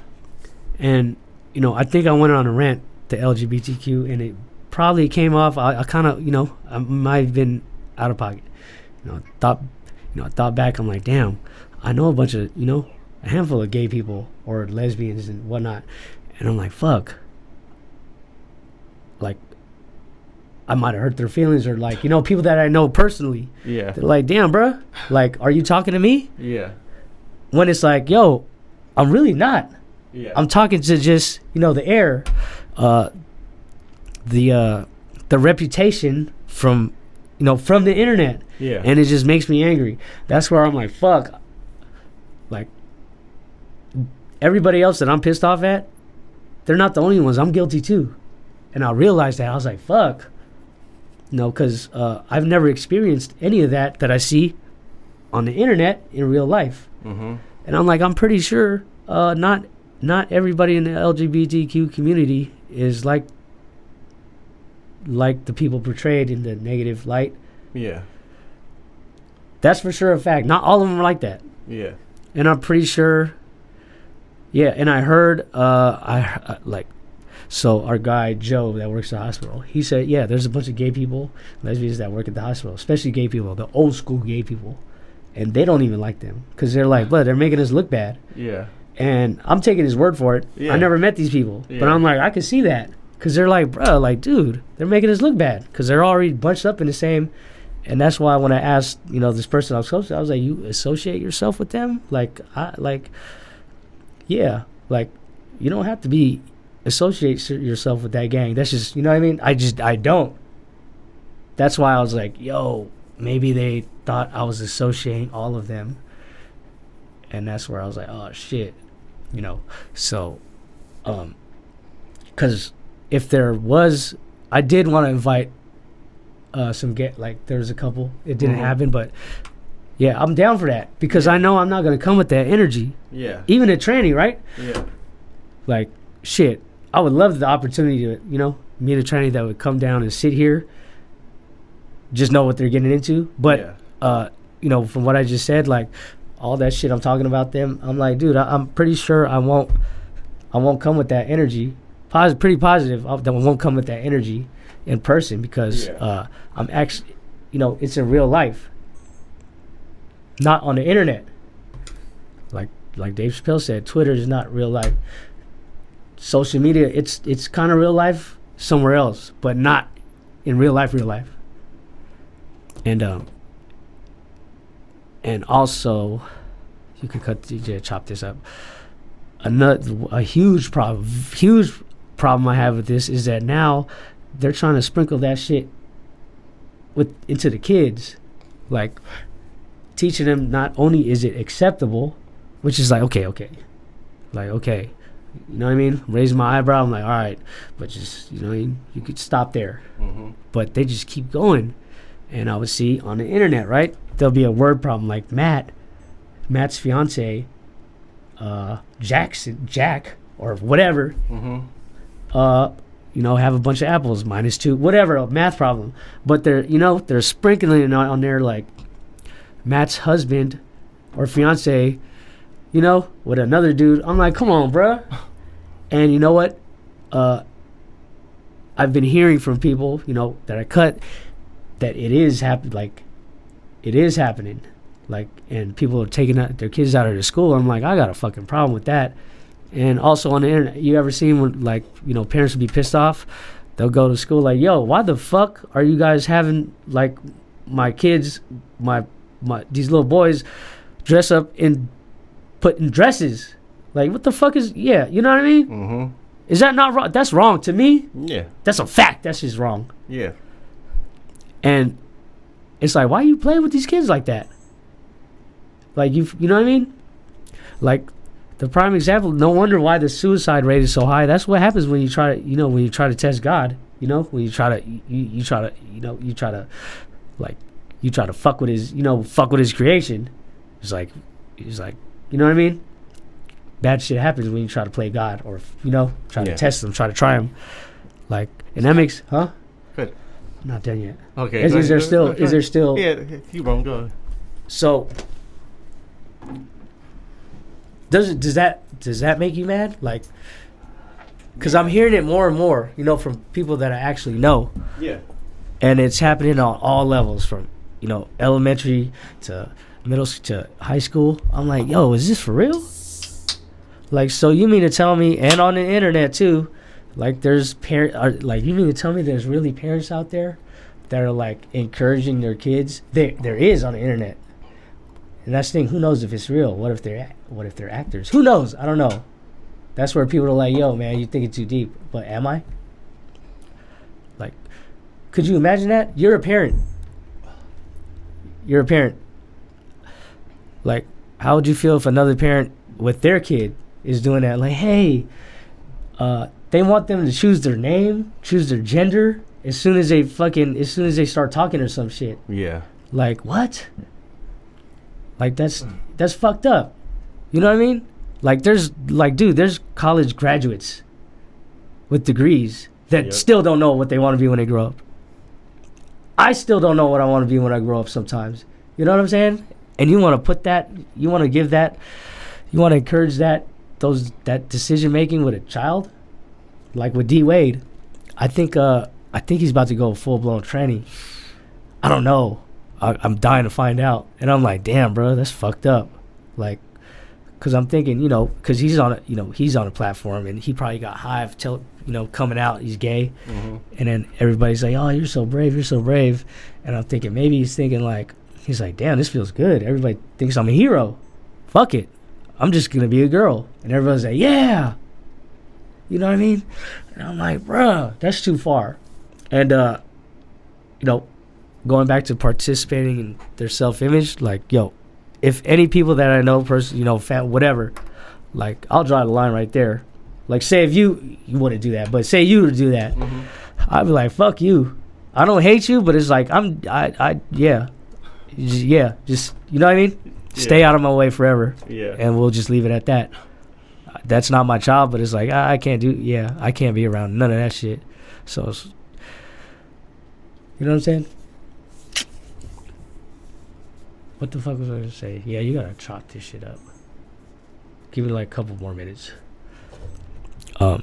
And, I think I went on a rant to LGBTQ, and it probably came off. I kind of, I might have been out of pocket. I thought back. I'm like, damn, I know a bunch of, a handful of gay people or lesbians and whatnot, and I'm like, fuck. Like, I might have hurt their feelings, or like, people that I know personally. Yeah. They're like, damn, bro. Like, are you talking to me? Yeah. When it's like, yo, I'm really not. Yeah. I'm talking to just, the air. The reputation from the internet. Yeah. And it just makes me angry. That's where I'm like, fuck. Like, everybody else that I'm pissed off at, they're not the only ones. I'm guilty too. And I realized that. I was like, fuck. Because I've never experienced any of that I see on the internet in real life. Mm-hmm. And I'm like, I'm pretty sure not everybody in the LGBTQ community is like the people portrayed in the negative light. Yeah. That's for sure a fact. Not all of them are like that. Yeah. And I'm pretty sure. Yeah, and I heard, so our guy Joe that works at the hospital, he said, yeah, there's a bunch of gay people, lesbians that work at the hospital, especially gay people, the old school gay people, and they don't even like them because they're like, but they're making us look bad. Yeah. And I'm taking his word for it. Yeah. I never met these people, but I'm like, I can see that because they're like, bro, like, dude, they're making us look bad because they're already bunched up in the same. And that's why when I asked, this person I was close to, I was like, you associate yourself with them? Yeah, like, you don't have to associate yourself with that gang. That's just, you know what I mean? I don't. That's why I was like, yo, maybe they thought I was associating all of them. And that's where I was like, oh, shit. So, because if there was, I did want to invite some gay, like, there's a couple. It didn't happen, but yeah, I'm down for that because I know I'm not going to come with that energy. Yeah. Even at training, right? Yeah. Like, shit, I would love the opportunity to, meet a trainee that would come down and sit here, just know what they're getting into. But, from what I just said, like, all that shit I'm talking about them, I'm like, dude, I'm pretty sure I won't come with that energy. Pretty positive that I won't come with that energy in person because I'm actually, it's in real life, not on the internet. Like Dave Chappelle said, Twitter is not real life. Social media, it's kind of real life somewhere else, but not in real life. And also, you could chop this up. A huge problem I have with this is that now they're trying to sprinkle that shit into the kids, like teaching them not only is it acceptable, which is like okay, you know what I mean? Raise my eyebrow. I'm like, all right, but just you could stop there. But they just keep going, and I would see on the internet, right? There'll be a word problem like Matt's fiance, Jack or whatever. Have a bunch of apples, -2, whatever, a math problem. But they're sprinkling it on there like Matt's husband or fiance, with another dude. I'm like, come on, bruh. And you know what? I've been hearing from people, that I cut, that it is happening. Like, and people are taking their kids out of their school. I'm like, I got a fucking problem with that. And also on the internet, you ever seen when, like, parents would be pissed off? They'll go to school like, yo, why the fuck are you guys having, like, my kids, these little boys dress up and put in dresses? Like, what the fuck is, you know what I mean? Is that not wrong? That's wrong to me. Yeah. That's a fact. That's just wrong. Yeah. And it's like, why you playing with these kids like that? Like, you know what I mean? Like, the prime example, no wonder why the suicide rate is so high. That's what happens when you try to test God, when you try to fuck with his creation. It's like, you know what I mean? Bad shit happens when you try to play God or, try to test him, try to try him. Like, and that makes, huh? Good. I'm not done yet. Okay. Is there still? Yeah, keep on going. So, does that make you mad? Like, because I'm hearing it more and more, from people that I actually know. Yeah. And it's happening on all levels, from elementary to middle to high school. I'm like, yo, is this for real? Like, so you mean to tell me, and on the internet too, like there's you mean to tell me there's really parents out there that are like encouraging their kids? There is on the internet. And that's the thing, who knows if it's real? What if they're actors? Who knows? I don't know. That's where people are like, yo, man, you think it's too deep. But am I? Like, could you imagine that? You're a parent. Like, how would you feel if another parent with their kid is doing that? Like, hey, they want them to choose their name, choose their gender as soon as they start talking or some shit. Yeah. Like, what? Like, that's fucked up. You know what I mean? Like, there's college graduates with degrees that still don't know what they want to be when they grow up. I still don't know what I want to be when I grow up sometimes. You know what I'm saying? and you want to put that, you want to give that, you want to encourage that decision making with a child, like with D Wade. I think he's about to go full blown tranny. I don't know. I'm dying to find out, and I'm like, damn, bro, that's fucked up. Like, because I'm thinking, because he's on a platform, and he probably got Hive coming out, he's gay, and then everybody's like, oh, you're so brave, and I'm thinking maybe he's thinking like, he's like, damn, this feels good. Everybody thinks I'm a hero. Fuck it, I'm just gonna be a girl, and everybody's like, yeah, you know what I mean? And I'm like, bruh, that's too far. And going back to participating in their self-image, like, yo, if any people that I know, whatever, like, I'll draw the line right there. Like, say if you wouldn't do that, but say you would do that, I'd be like, fuck you. I don't hate you, but it's like, just, you know what I mean? Yeah. Stay out of my way forever. Yeah. And we'll just leave it at that. That's not my child, but it's like, I can't be around none of that shit. So, you know what I'm saying? What the fuck was I going to say? Yeah, you got to chop this shit up. Give it like a couple more minutes. Yeah,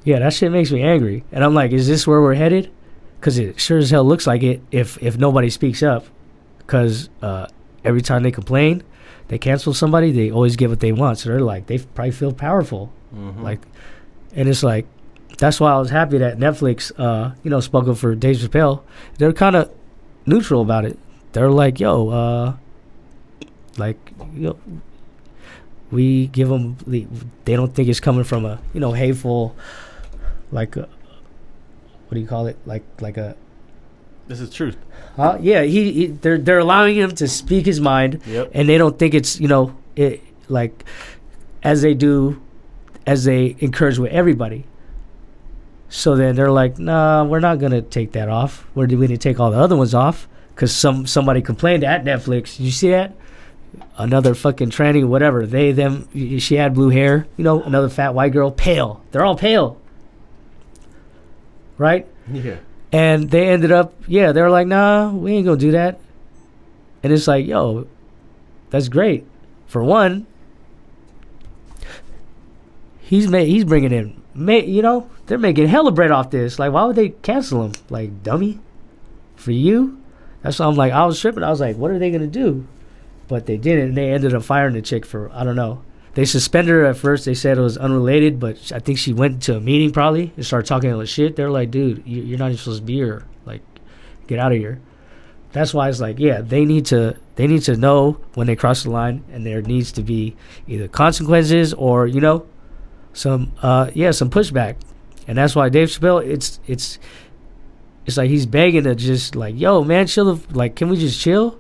that shit makes me angry. And I'm like, is this where we're headed? Because it sure as hell looks like it if nobody speaks up. Because every time they complain, they cancel somebody, they always get what they want. So they're like, they probably feel powerful. Like, and it's like, that's why I was happy that Netflix, spoke up for Dave Chappelle. They're kind of neutral about it. They're like, we give them, they don't think it's coming from a, hateful, like, what do you call it? Like a. This is truth. Yeah, they're allowing him to speak his mind, and they don't think it's, like, as they encourage with everybody. So then they're like, nah, we're not going to take that off. We're going to take all the other ones off because somebody complained at Netflix. Did you see that? Another fucking tranny, whatever. They, them, she had blue hair. Another fat white girl, pale. They're all pale. Right? Yeah. And they ended up, they were like, nah, we ain't going to do that. And it's like, yo, that's great. For one, he's bringing in, they're making hella bread off this. Like, why would they cancel him? Like, dummy? For you? That's why I'm like, I was tripping. I was like, what are they going to do? But they didn't. And they ended up firing the chick for, I don't know. They suspended her at first. They said it was unrelated, but I think she went to a meeting probably and started talking all this shit. They're like, dude, you're not even supposed to be here. Like, get out of here. That's why it's like, they need to know when they cross the line, and there needs to be either consequences or, some pushback. And that's why Dave Chappelle, it's like he's begging to just like, yo, man, chill. Like, can we just chill?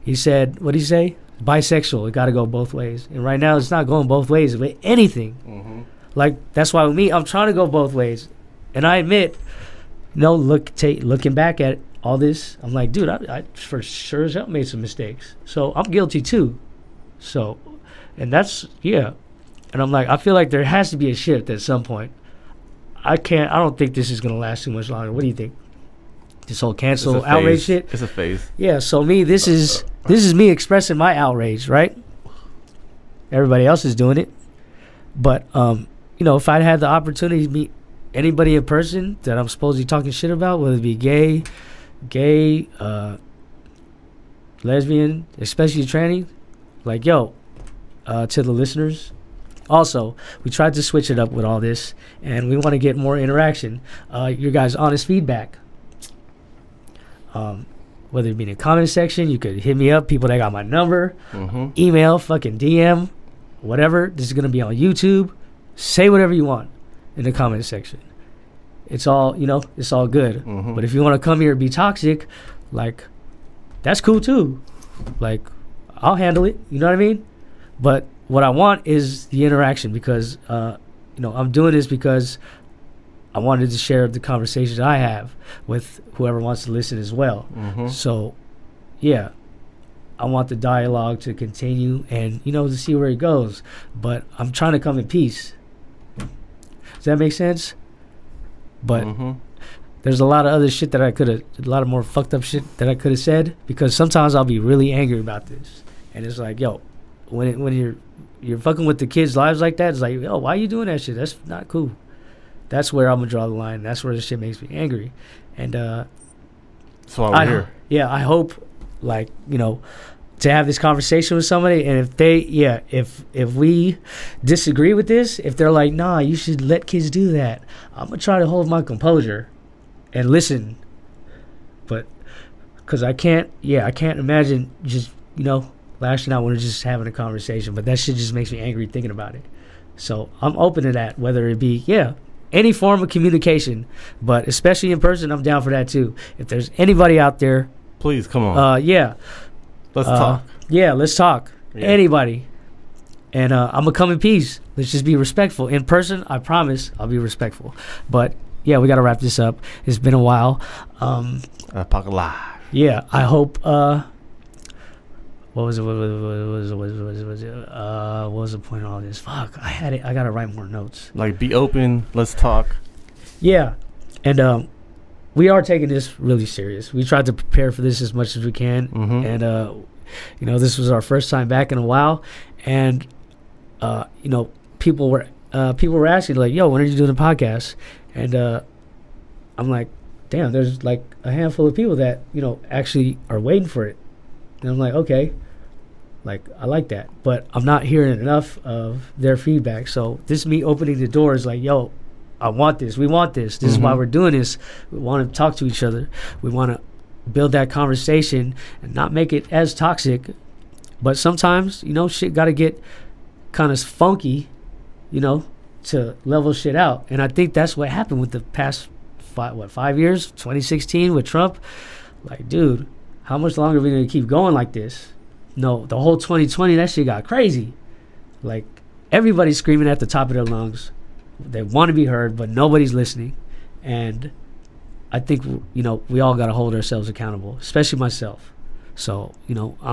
He said, what'd he say? Bisexual. It got to go both ways. And right now, it's not going both ways with anything. Like, that's why with me, I'm trying to go both ways. And I admit, looking back at all this, I'm like, dude, I for sure as hell made some mistakes. So I'm guilty too. So, and that's, And I'm like, I feel like there has to be a shift at some point. I don't think this is going to last too much longer. What do you think? This whole cancel outrage shit? It's a phase. Yeah, so me, this is me expressing my outrage, right? Everybody else is doing it. But, if I'd had the opportunity to meet anybody in person that I'm supposedly talking shit about, whether it be gay, lesbian, especially tranny, like, yo, to the listeners. Also, we tried to switch it up with all this, and we want to get more interaction. Your guys' honest feedback. Whether it be in the comment section, you could hit me up. People that got my number, email, fucking DM, whatever. This is going to be on YouTube. Say whatever you want in the comment section. It's all, it's all good. But if you want to come here and be toxic, like, that's cool too. Like, I'll handle it. You know what I mean? But what I want is the interaction because, I'm doing this because I wanted to share the conversations I have with whoever wants to listen as well. So, I want the dialogue to continue and, to see where it goes. But I'm trying to come in peace. Does that make sense? But there's a lot of other shit that a lot of more fucked up shit that I could have said, because sometimes I'll be really angry about this, and it's like, yo, when you're fucking with the kids' lives like that, it's like, yo, why are you doing that shit? That's not cool. That's where I'm gonna draw the line. That's where this shit makes me angry, and that's why we're here. Yeah, I hope, like, you know, to have this conversation with somebody, and if they, if we disagree with this, if they're like, nah, you should let kids do that, I'm gonna try to hold my composure and listen, but because I can't imagine just, you know, lashing out when we're just having a conversation, but that shit just makes me angry thinking about it. So I'm open to that, whether it be any form of communication, but especially in person, I'm down for that too. If there's anybody out there, please come on. Let's talk. Yeah, let's talk. Yeah. Anybody. And I'm gonna come in peace. Let's just be respectful. In person, I promise I'll be respectful. But yeah, we gotta wrap this up. It's been a while. Pocket Live. Yeah, I hope. What was it? What was the point of all this? Fuck, I had it. I gotta write more notes. Like, be open. Let's talk. Yeah, and we are taking this really serious. We tried to prepare for this as much as we can, and you know, this was our first time back in a while, and you know, people were asking, like, yo, when are you doing the podcast? And I'm like, damn, there's like a handful of people that, you know, actually are waiting for it. And I'm like, okay, like, I like that, but I'm not hearing enough of their feedback. So this me opening the door is like, yo, I want this. We want this. This is why we're doing this. We want to talk to each other. We want to build that conversation and not make it as toxic. But sometimes, you know, shit got to get kind of funky, you know, to level shit out. And I think that's what happened with the past 5 years, 2016 with Trump. Like, dude, how much longer are we going to keep going like this? No, the whole 2020, that shit got crazy. Like, everybody's screaming at the top of their lungs. They want to be heard, but nobody's listening. And I think, you know, we all got to hold ourselves accountable, especially myself. So, you know, I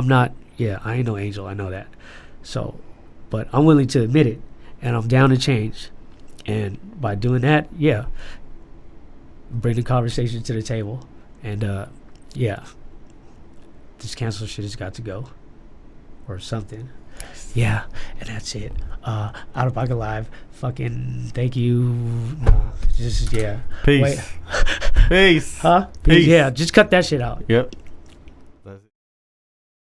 ain't no angel. I know that. So, but I'm willing to admit it, and I'm down to change. And by doing that, bring the conversation to the table. And, this cancel shit has got to go, or something. Yeah, and that's it. Out of Pocket Live. Fucking thank you. Peace. Peace. Huh? Peace. Yeah, just cut that shit out. Yep.